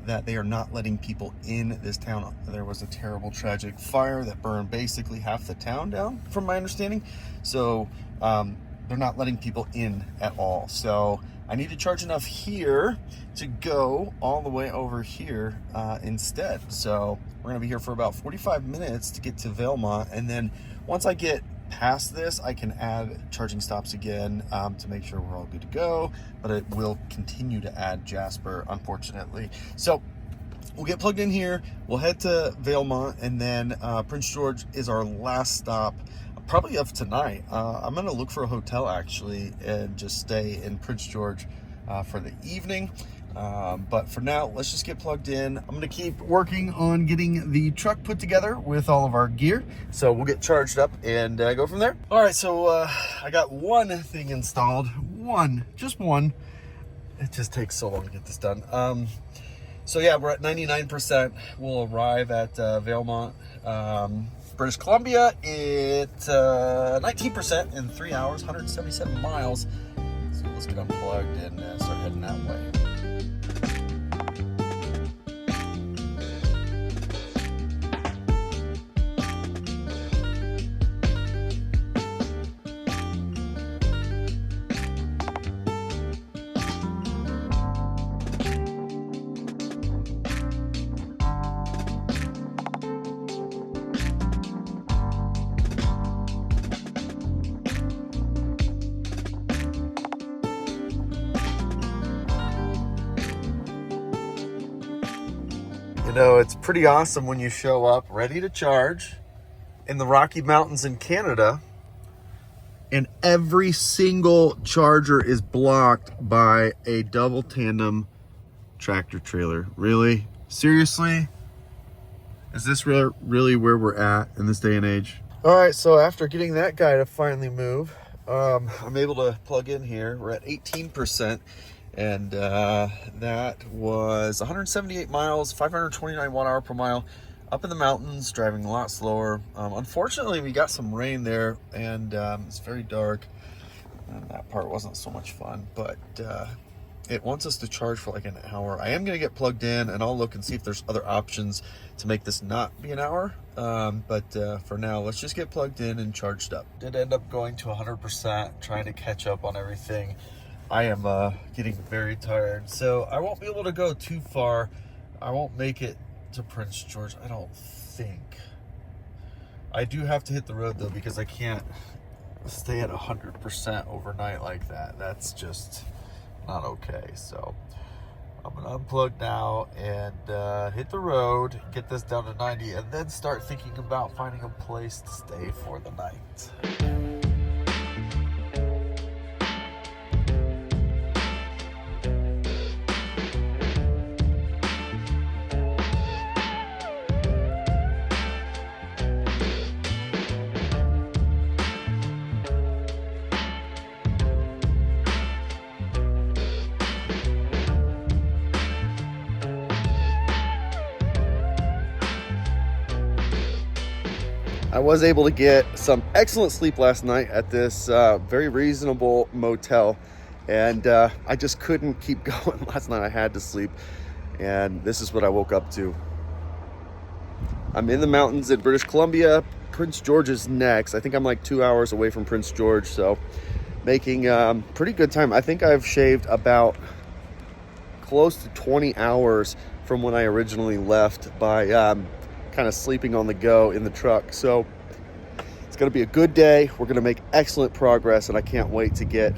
that they are not letting people in this town. There was a terrible, tragic fire that burned basically half the town down, from my understanding. So they're not letting people in at all. So I need to charge enough here to go all the way over here instead. So we're gonna be here for about 45 minutes to get to Valemount. And then once I get past this, I can add charging stops again to make sure we're all good to go, but it will continue to add Jasper, unfortunately. So we'll get plugged in here, we'll head to Valemount, and then Prince George is our last stop, probably of tonight. I'm gonna look for a hotel actually and just stay in Prince George for the evening. But for now, let's just get plugged in. I'm gonna keep working on getting the truck put together with all of our gear. So we'll get charged up and go from there. All right, so I got one thing installed. Just one. It just takes so long to get this done. So yeah, we're at 99%. We'll arrive at Valemount British Columbia. It's 19% in 3 hours, 177 miles. So let's get unplugged and start heading that way. You know, it's pretty awesome when you show up ready to charge in the Rocky Mountains in Canada, and every single charger is blocked by a double tandem tractor trailer. Really? Seriously? Is this really where we're at in this day and age? All right, so after getting that guy to finally move, I'm able to plug in here. We're at 18%. And that was 178 miles, 529 watt-hour per mile, up in the mountains, driving a lot slower. Unfortunately, we got some rain there, and it's very dark, and that part wasn't so much fun, but it wants us to charge for like an hour. I am going to get plugged in, and I'll look and see if there's other options to make this not be an hour, but for now, let's just get plugged in and charged up. Did end up going to 100%, trying to catch up on everything. I am getting very tired, so I won't be able to go too far. I won't make it to Prince George, I don't think. I do have to hit the road though, because I can't stay at 100% overnight like that. That's just not okay. So I'm gonna unplug now and hit the road, get this down to 90, and then start thinking about finding a place to stay for the night. I was able to get some excellent sleep last night at this very reasonable motel, and I just couldn't keep going last night. I had to sleep, and this is what I woke up to. I'm in the mountains in British Columbia. Prince George is next. I think I'm like 2 hours away from Prince George, so making pretty good time. I think I've shaved about close to 20 hours from when I originally left by kind of sleeping on the go in the truck. So it's going to be a good day. We're going to make excellent progress, and I can't wait to get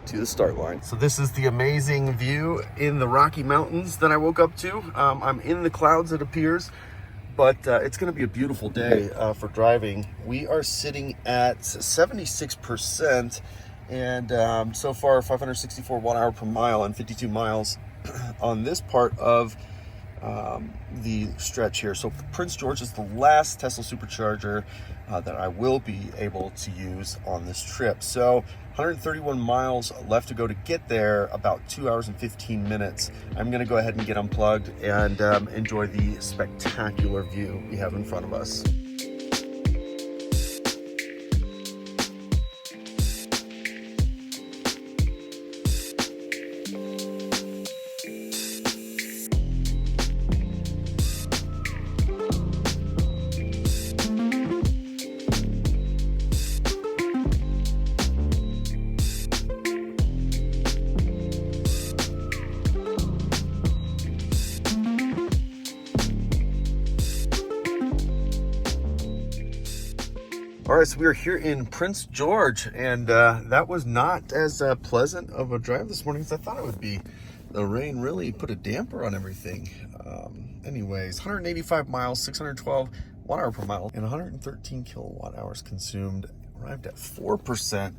to the start line. So this is the amazing view in the Rocky Mountains that I woke up to. I'm in the clouds, it appears, but it's going to be a beautiful day for driving. We are sitting at 76%, and so far 564 watt-hour per mile and 52 miles on this part of the stretch here. So Prince George is the last Tesla supercharger that I will be able to use on this trip. So 131 miles left to go to get there, about 2 hours and 15 minutes. I'm going to go ahead and get unplugged and enjoy the spectacular view we have in front of us. All right, so we are here in Prince George, and that was not as pleasant of a drive this morning as I thought it would be. The rain really put a damper on everything. Anyways, 185 miles, 612 watt-hour per mile, and 113 kilowatt hours consumed. Arrived at 4%.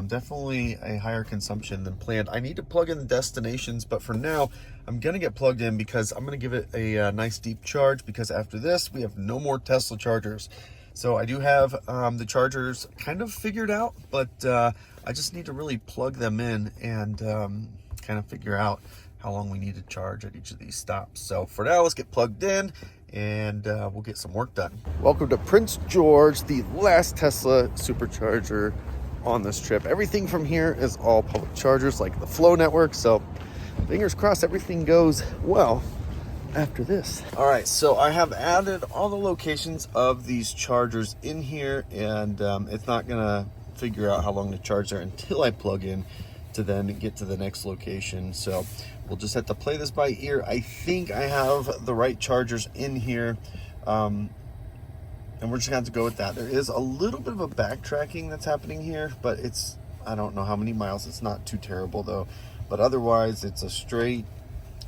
Definitely a higher consumption than planned. I need to plug in the destinations, but for now, I'm going to get plugged in because I'm going to give it a nice deep charge, because after this, we have no more Tesla chargers. So I do have the chargers kind of figured out, but I just need to really plug them in and kind of figure out how long we need to charge at each of these stops. So for now, let's get plugged in and we'll get some work done. Welcome to Prince George, the last Tesla supercharger on this trip. Everything from here is all public chargers like the Flow network. So fingers crossed everything goes well after this. All right, so I have added all the locations of these chargers in here, and it's not gonna figure out how long to charge there until I plug in to then get to the next location. So we'll just have to play this by ear. I think I have the right chargers in here, and we're just gonna have to go with that. There is a little bit of a backtracking that's happening here, but it's, I don't know how many miles. It's not too terrible though, but otherwise it's a straight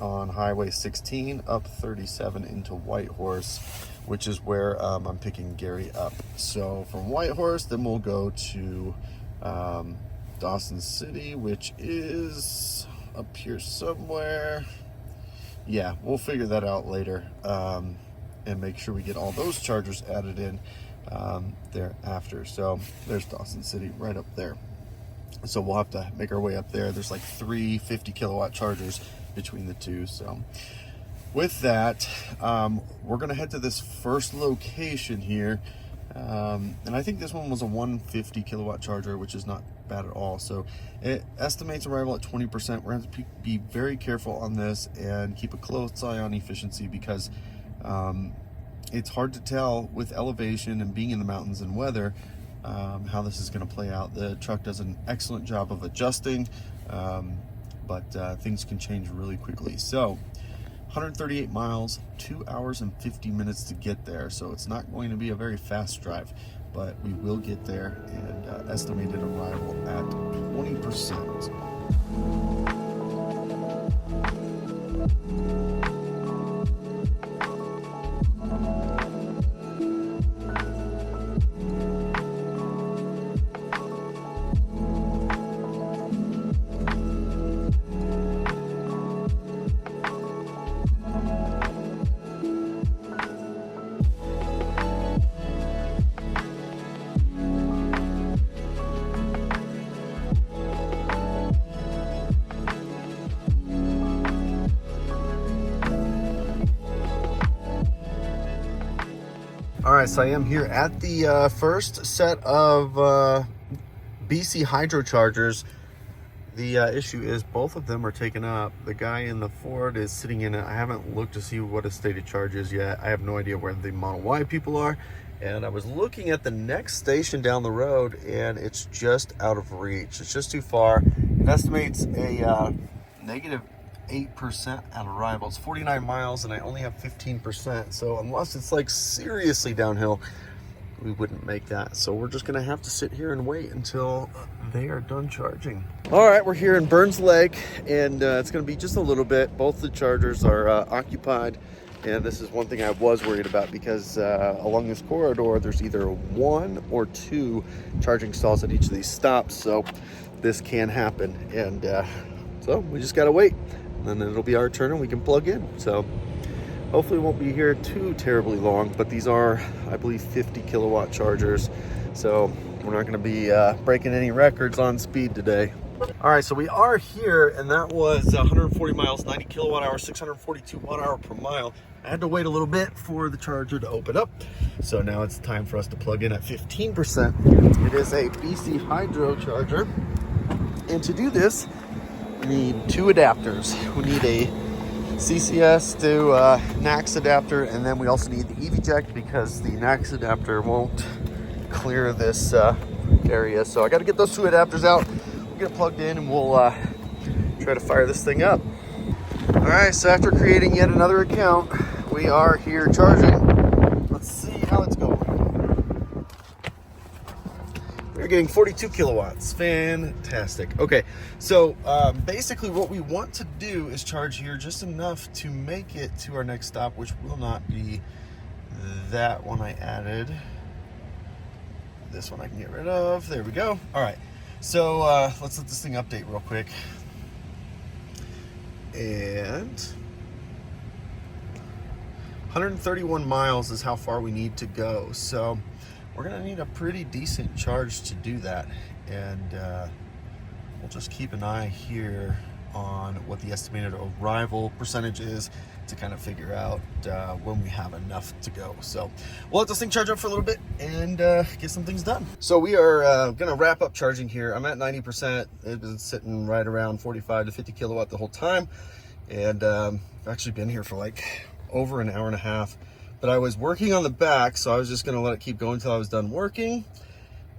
on Highway 16 up 37 into Whitehorse, which is where I'm picking Gary up. So from Whitehorse, then we'll go to Dawson City, which is up here somewhere. Yeah, we'll figure that out later, and make sure we get all those chargers added in thereafter. So there's Dawson City right up there. So we'll have to make our way up there. There's like 3 50 kilowatt chargers between the two. So with that, we're gonna head to this first location here, and I think this one was a 150 kilowatt charger, which is not bad at all. So it estimates arrival at 20%. We're gonna have to be very careful on this and keep a close eye on efficiency, because it's hard to tell with elevation and being in the mountains and weather how this is going to play out. The truck does an excellent job of adjusting, but things can change really quickly. So 138 miles, 2 hours and 50 minutes to get there. So it's not going to be a very fast drive, but we will get there, and estimated arrival at 20%. All right, so I am here at the first set of BC hydro chargers. The issue is both of them are taken up. The guy in the Ford is sitting in it. I haven't looked to see what his state of charge is yet. I have no idea where the Model Y people are. And I was looking at the next station down the road, and it's just out of reach. It's just too far. It estimates a negative 8% at arrival. It's 49 miles and I only have 15%. So unless it's like seriously downhill, we wouldn't make that. So we're just gonna have to sit here and wait until they are done charging. All right, we're here in Burns Lake, and it's gonna be just a little bit. Both the chargers are occupied, and this is one thing I was worried about, because along this corridor there's either 1 or 2 charging stalls at each of these stops. So this can happen, and so we just gotta wait. And then it'll be our turn and we can plug in. So hopefully we won't be here too terribly long, but these are, I believe, 50 kilowatt chargers. So we're not gonna be breaking any records on speed today. All right, so we are here, and that was 140 miles, 90 kilowatt hours, 642 watt hour per mile. I had to wait a little bit for the charger to open up. So now it's time for us to plug in at 15%. It is a BC hydro charger. And to do this, we need 2 adapters. We need a CCS to NAX adapter, and then we also need the EV jack, because the NAX adapter won't clear this area. So I got to get those 2 adapters out. We'll get it plugged in, and we'll try to fire this thing up. All right, so after creating yet another account, we are here charging. Let's see how it's going. We're getting 42 kilowatts. Fantastic. Okay, so basically what we want to do is charge here just enough to make it to our next stop, which will not be that one I added. This one I can get rid of. There we go. All right, so let's let this thing update real quick. And 131 miles is how far we need to go. So we're gonna need a pretty decent charge to do that. And we'll just keep an eye here on what the estimated arrival percentage is to kind of figure out when we have enough to go. So we'll let this thing charge up for a little bit and get some things done. So we are gonna wrap up charging here. I'm at 90%. It's been sitting right around 45 to 50 kilowatt the whole time. And I've actually been here for like over an hour and a half, but I was working on the back, so I was just gonna let it keep going until I was done working.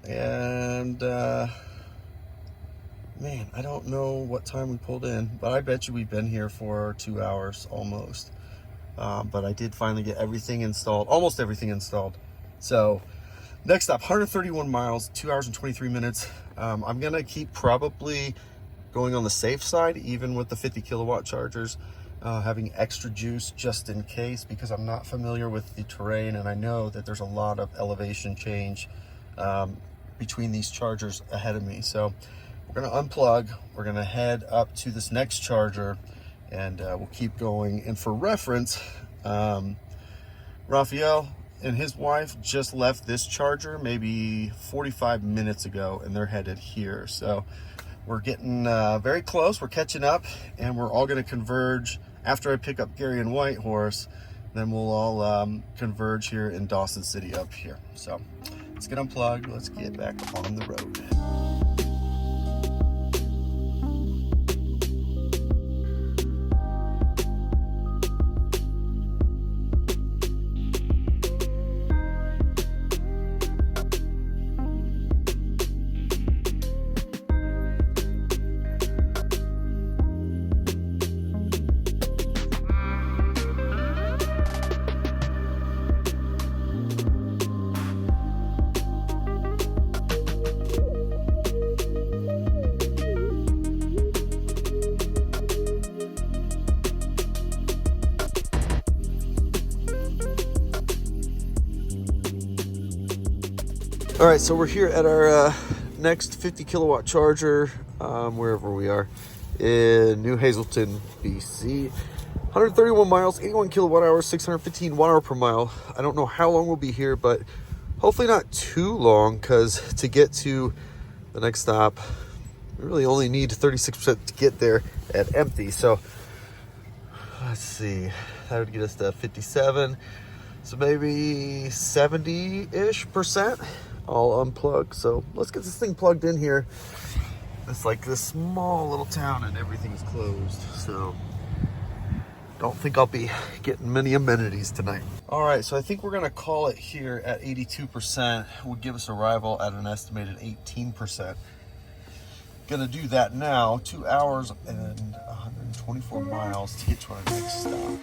And man, I don't know what time we pulled in, but I bet you we've been here for 2 hours almost. But I did finally get everything installed, almost everything installed. So next stop, 131 miles, 2 hours and 23 minutes. I'm gonna keep probably going on the safe side, even with the 50 kilowatt chargers, having extra juice just in case, because I'm not familiar with the terrain and I know that there's a lot of elevation change between these chargers ahead of me. So we're gonna unplug, we're gonna head up to this next charger, and we'll keep going. And for reference, Raphael and his wife just left this charger maybe 45 minutes ago, and they're headed here. So we're getting very close, we're catching up, and we're all gonna converge after I pick up Gary and Whitehorse. Then we'll all converge here in Dawson City up here. So let's get unplugged, let's get back on the road. All right, so we're here at our next 50 kilowatt charger, wherever we are, in New Hazelton, BC. 131 miles, 81 kilowatt hours, 615 watt hour per mile. I don't know how long we'll be here, but hopefully not too long, because to get to the next stop, we really only need 36% to get there at empty. So let's see, that would get us to 57. So maybe 70-ish%. All unplugged. So let's get this thing plugged in here. It's like this small little town and everything's closed. So don't think I'll be getting many amenities tonight. All right, so I think we're gonna call it here at 82%. Would give us arrival at an estimated 18%. Gonna do that now, 2 hours and 124 miles to get to our next stop.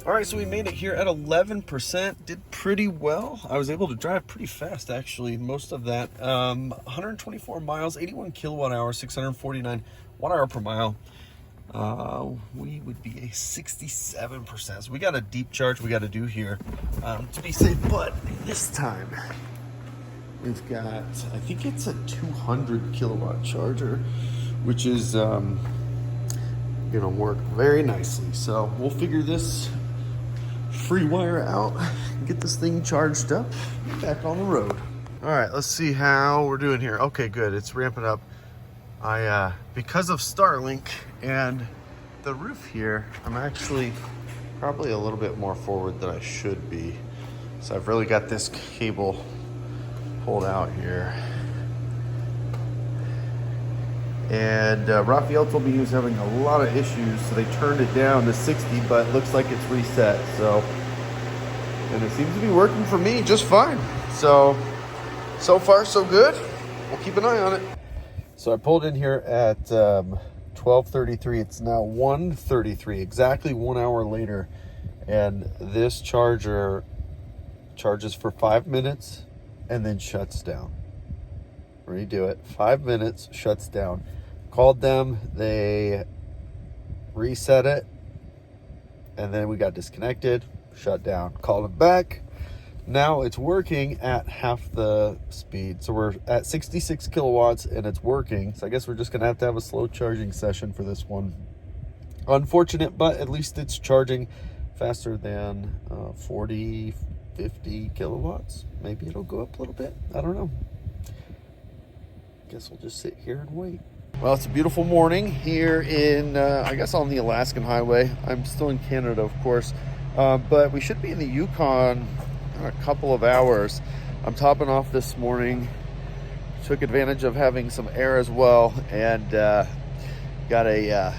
All right, so we made it here at 11%, did pretty well. I was able to drive pretty fast, actually, most of that. 124 miles, 81 kilowatt hours, 649 watt hour per mile. We would be a 67%. So we got a deep charge we got to do here to be safe, but this time we've got, I think it's a 200 kilowatt charger, which is gonna work very nicely. So we'll figure this free wire out, get this thing charged up, back on the road. All right, let's see how we're doing here. Okay, good, it's ramping up. I because of Starlink and the roof here, I'm actually probably a little bit more forward than I should be. So I've really got this cable pulled out here. And Raphael told me he was having a lot of issues, so they turned it down to 60, but it looks like it's reset. So, and it seems to be working for me just fine. So far so good. We'll keep an eye on it. So I pulled in here at 12:33. It's now 1:33, exactly 1 hour later. And this charger charges for 5 minutes and then shuts down. Redo it. 5 minutes, shuts down. Called them, they reset it, and then we got disconnected, shut down. Called them back. Now it's working at half the speed. So we're at 66 kilowatts and it's working. So I guess we're just gonna have to have a slow charging session for this one. Unfortunate, but at least it's charging faster than 40, 50 kilowatts. Maybe it'll go up a little bit. I don't know. Guess we'll just sit here and wait. Well, it's a beautiful morning here in, I guess on the Alaskan highway. I'm still in Canada, of course, but we should be in the Yukon in a couple of hours. I'm topping off this morning. Took advantage of having some air as well, and got a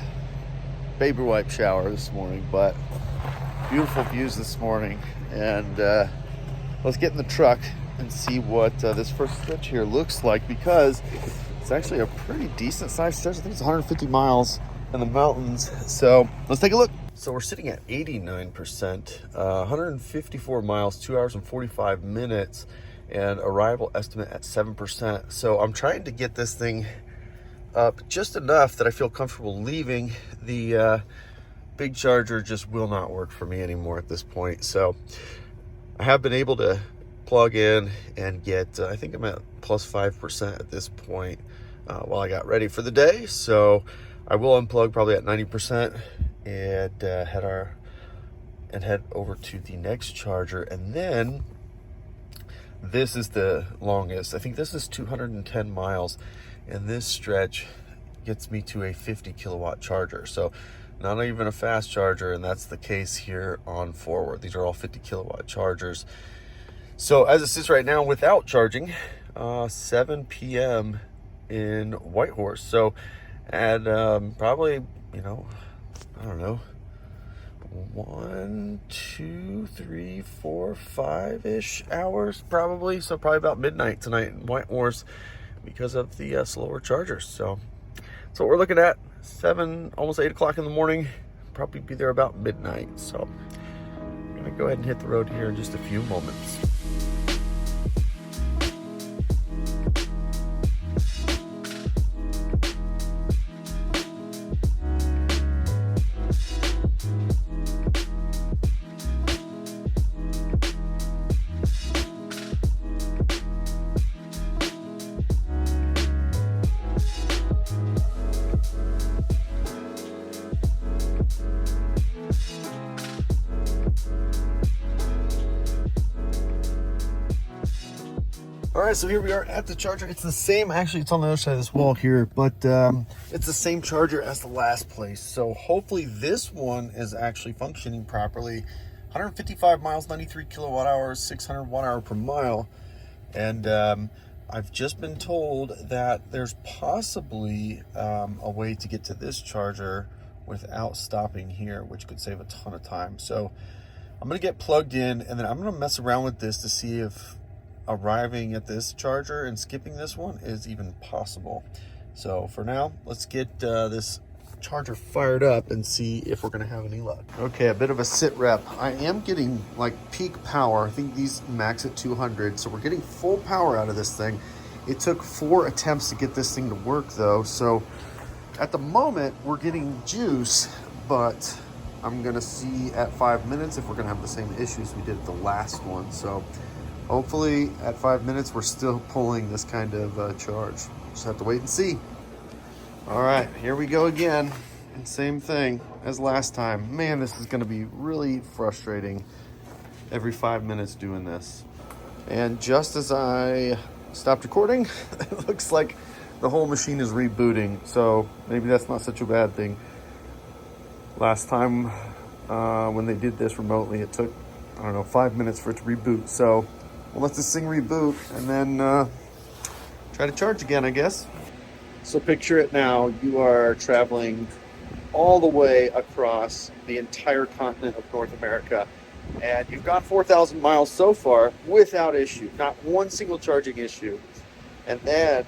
baby wipe shower this morning, but beautiful views this morning. And let's get in the truck and see what this first stretch here looks like, because it's actually a pretty decent sized stretch. I think it's 150 miles in the mountains. So let's take a look. So we're sitting at 89%, 154 miles, 2 hours and 45 minutes, and arrival estimate at 7%. So I'm trying to get this thing up just enough that I feel comfortable leaving. The big charger just will not work for me anymore at this point. So I have been able to plug in and get, I think I'm at plus 5% at this point while I got ready for the day. So I will unplug probably at 90% and head over to the next charger. And then this is the longest. I think this is 210 miles, and this stretch gets me to a 50 kilowatt charger. So not even a fast charger, and that's the case here on forward. These are all 50 kilowatt chargers. So as it sits right now without charging, 7 p.m. in Whitehorse. So at probably, I don't know, 1, 2, 3, 4, 5-ish hours probably. So probably about midnight tonight in Whitehorse because of the slower chargers. So that's what we're looking at. 7, almost 8 o'clock in the morning. Probably be there about midnight. So I'm gonna go ahead and hit the road here in just a few moments. All right, so here we are at the charger. It's the same, actually it's on the other side of this wall here, but it's the same charger as the last place. So hopefully this one is actually functioning properly. 155 miles, 93 kilowatt hours, 600 watt hour per mile. And I've just been told that there's possibly a way to get to this charger without stopping here, which could save a ton of time. So I'm gonna get plugged in, and then I'm gonna mess around with this to see if arriving at this charger and skipping this one is even possible. So for now, let's get this charger fired up and see if we're gonna have any luck. Okay, a bit of a sit rep. I am getting like peak power. I think these max at 200, so we're getting full power out of this thing. It took 4 attempts to get this thing to work though, so at the moment we're getting juice, but I'm gonna see at 5 minutes if we're gonna have the same issues we did at the last one. So hopefully at 5 minutes we're still pulling this kind of charge. Just have to wait and see. All right, here we go again. And same thing as last time. Man, this is gonna be really frustrating every 5 minutes doing this. And just as I stopped recording, it looks like the whole machine is rebooting. So maybe that's not such a bad thing. Last time when they did this remotely, it took, I don't know, 5 minutes for it to reboot. So we'll let this thing reboot and then try to charge again, I guess. So picture it now. You are traveling all the way across the entire continent of North America, and you've gone 4,000 miles so far without issue, not one single charging issue. And then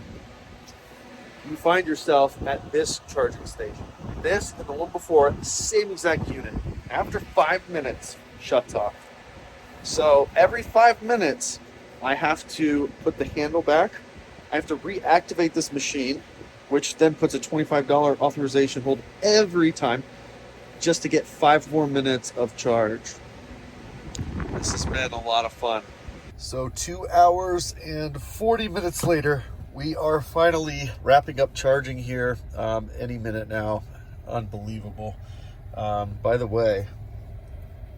you find yourself at this charging station. This and the one before, same exact unit. After 5 minutes, shuts off. So every 5 minutes, I have to put the handle back. I have to reactivate this machine, which then puts a $25 authorization hold every time just to get 5 more minutes of charge. This has been a lot of fun. So 2 hours and 40 minutes later, we are finally wrapping up charging here any minute now. Unbelievable. By the way,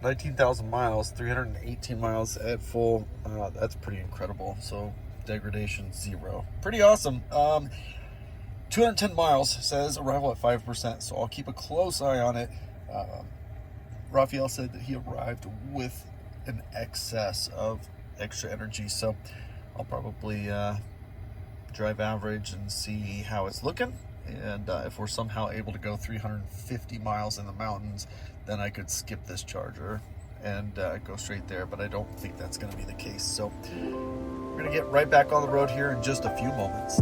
19,000 miles, 318 miles at full. That's pretty incredible. So degradation 0. Pretty awesome. 210 miles says arrival at 5%. So I'll keep a close eye on it. Raphael said that he arrived with an excess of extra energy. So I'll probably drive average and see how it's looking. And if we're somehow able to go 350 miles in the mountains, then I could skip this charger and go straight there. But I don't think that's going to be the case. So we're going to get right back on the road here in just a few moments.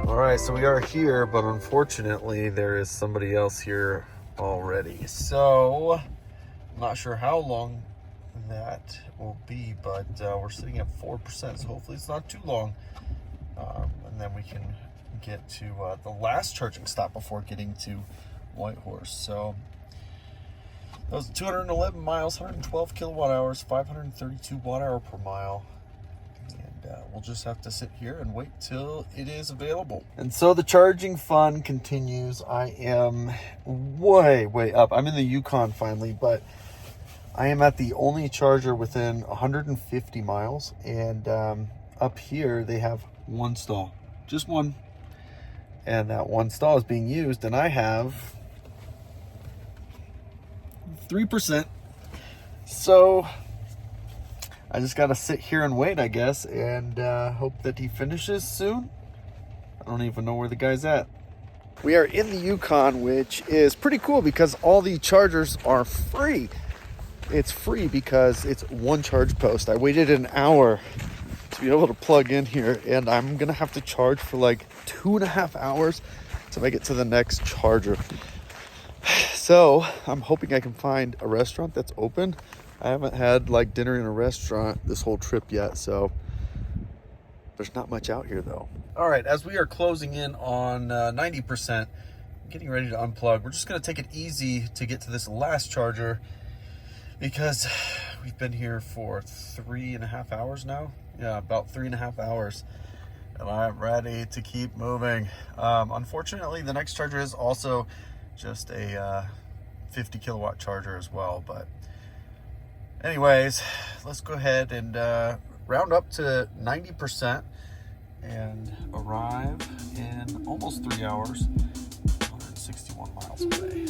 Alright, so we are here, but unfortunately there is somebody else here already. So, I'm not sure how long that will be, but we're sitting at 4%, so hopefully it's not too long. And then we can get to the last charging stop before getting to Whitehorse. So, that was 211 miles, 112 kilowatt hours, 532 watt hour per mile. We'll just have to sit here and wait till it is available. And so the charging fun continues. I am way up. I'm in the Yukon finally, but I am at the only charger within 150 miles. And up here, they have one stall, just one. And that one stall is being used, and I have 3%. So I just got to sit here and wait, I guess, and hope that he finishes soon. I don't even know where the guy's at. We are in the Yukon, which is pretty cool because all the chargers are free. It's free because it's one charge post. I waited an hour to be able to plug in here, and I'm going to have to charge for like 2.5 hours to make it to the next charger. So I'm hoping I can find a restaurant that's open. I haven't had like dinner in a restaurant this whole trip yet, so there's not much out here though. All right, as we are closing in on 90%, getting ready to unplug, we're just gonna take it easy to get to this last charger because we've been here for 3.5 hours now. Yeah, about 3.5 hours. And I'm ready to keep moving. Unfortunately, the next charger is also just a 50 kilowatt charger as well, but anyways, let's go ahead and round up to 90% and arrive in almost 3 hours, 161 miles away.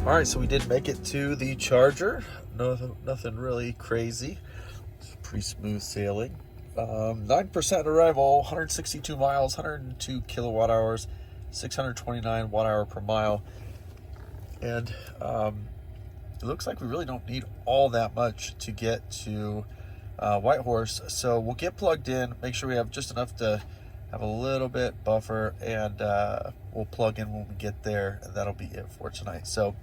All right, so we did make it to the charger. Nothing really crazy. It's pretty smooth sailing. 9% arrival, 162 miles, 102 kilowatt hours, 629 watt hour per mile. And it looks like we really don't need all that much to get to Whitehorse. So we'll get plugged in, make sure we have just enough to have a little bit buffer, and we'll plug in when we get there, and that'll be it for tonight. So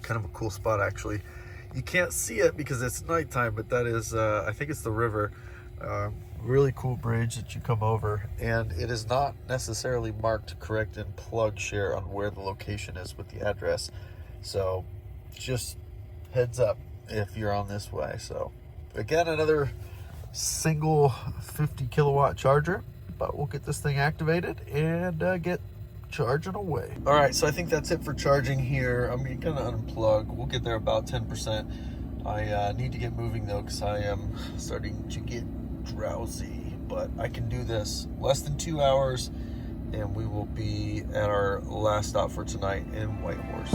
kind of a cool spot, actually. You can't see it because it's nighttime, but that is I think it's the river. really cool bridge that you come over, and it is not necessarily marked correct in plug share on where the location is with the address. So just heads up if you're on this way. So again, another single 50 kilowatt charger, but we'll get this thing activated and get charging away. All right, so I think that's it for charging here. I'm gonna unplug. We'll get there about 10%. I need to get moving though, because I am starting to get drowsy, but I can do this less than 2 hours and we will be at our last stop for tonight in Whitehorse.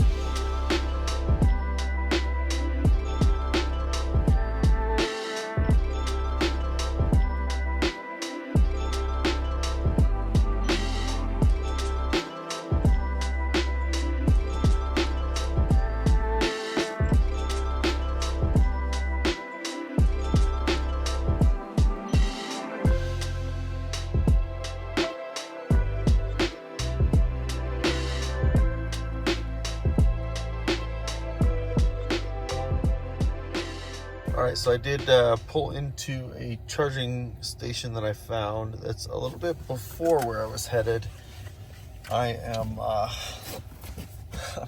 All right, so I did pull into a charging station that I found that's a little bit before where I was headed. I am, I'm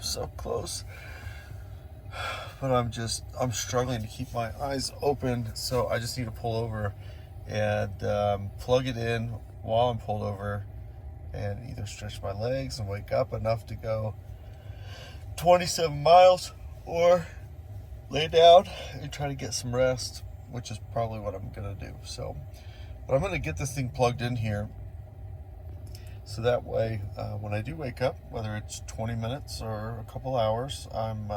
so close, but I'm struggling to keep my eyes open. So I just need to pull over and plug it in while I'm pulled over and either stretch my legs and wake up enough to go 27 miles or lay down and try to get some rest, which is probably what I'm gonna do. So, but I'm gonna get this thing plugged in here, so that way when I do wake up, whether it's 20 minutes or a couple hours, I'm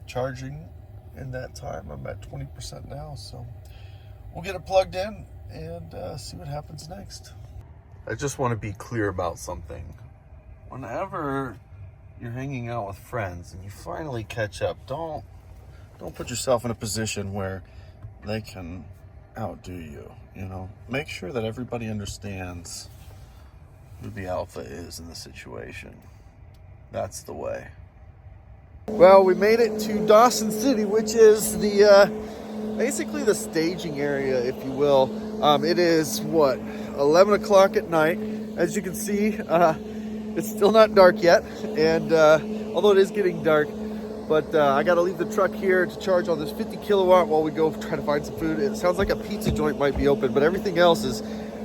charging in that time. I'm at 20% now, so we'll get it plugged in and see what happens next. I just want to be clear about something. Whenever you're hanging out with friends and you finally catch up, don't put yourself in a position where they can outdo you, you know? Make sure that everybody understands who the alpha is in the situation. That's the way. Well, we made it to Dawson City, which is the basically the staging area, if you will. It is, 11 o'clock at night. As you can see, it's still not dark yet, and although it is getting dark, but I got to leave the truck here to charge on this 50 kilowatt while we go try to find some food. It sounds like a pizza joint might be open, but everything else is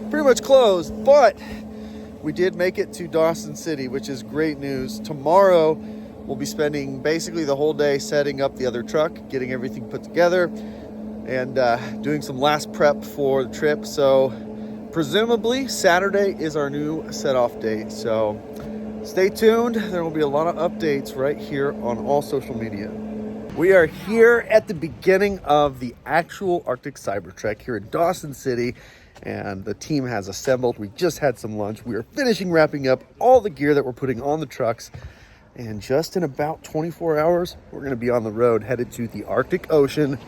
pretty much closed. But we did make it to Dawson City, which is great news. Tomorrow, we'll be spending basically the whole day setting up the other truck, getting everything put together, and doing some last prep for the trip. So presumably Saturday is our new set-off date. So stay tuned. There will be a lot of updates right here on all social media. We are here at the beginning of the actual Arctic Cybertruck here in Dawson City, and the team has assembled. We just had some lunch. We are finishing wrapping up all the gear that we're putting on the trucks, and just in about 24 hours, we're going to be on the road headed to the Arctic Ocean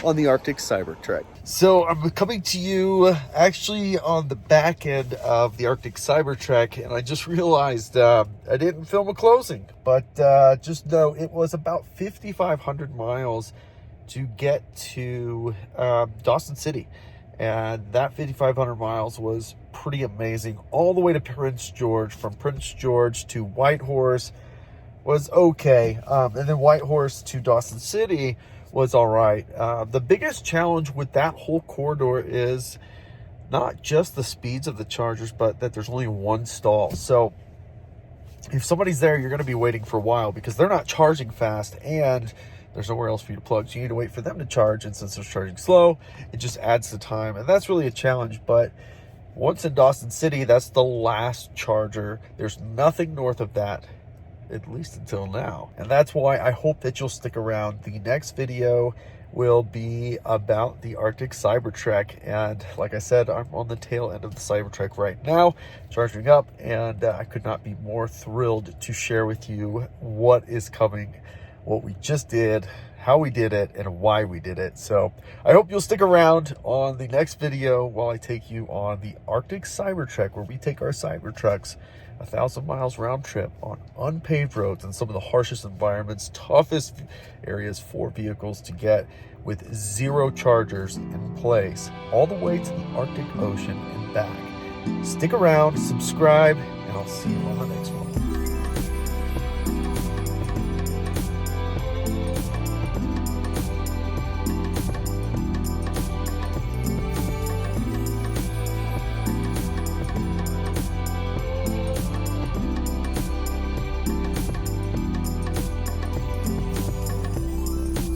on the Arctic Cybertruck. So I'm coming to you actually on the back end of the Arctic Cybertruck, and I just realized I didn't film a closing, but just know it was about 5,500 miles to get to Dawson City, and that 5,500 miles was pretty amazing, all the way to Prince George. From Prince George to Whitehorse was okay, and then Whitehorse to Dawson City was all right. The biggest challenge with that whole corridor is not just the speeds of the chargers, but that there's only one stall. So if somebody's there, you're going to be waiting for a while because they're not charging fast and there's nowhere else for you to plug. So you need to wait for them to charge. And since they're charging slow, it just adds the time. And that's really a challenge. But once in Dawson City, that's the last charger. There's nothing north of that, at least until now. And that's why I hope that you'll stick around. The next video will be about the Arctic Cybertruck, and like I said, I'm on the tail end of the Cybertruck right now, charging up, and I could not be more thrilled to share with you what is coming, what we just did, how we did it, and why we did it. So I hope you'll stick around on the next video while I take you on the Arctic Cybertruck, where we take our Cybertrucks 1,000 miles round trip on unpaved roads in some of the harshest environments, toughest areas for vehicles to get, with 0 chargers in place, all the way to the Arctic Ocean and back. Stick around, subscribe, and I'll see you on the next one.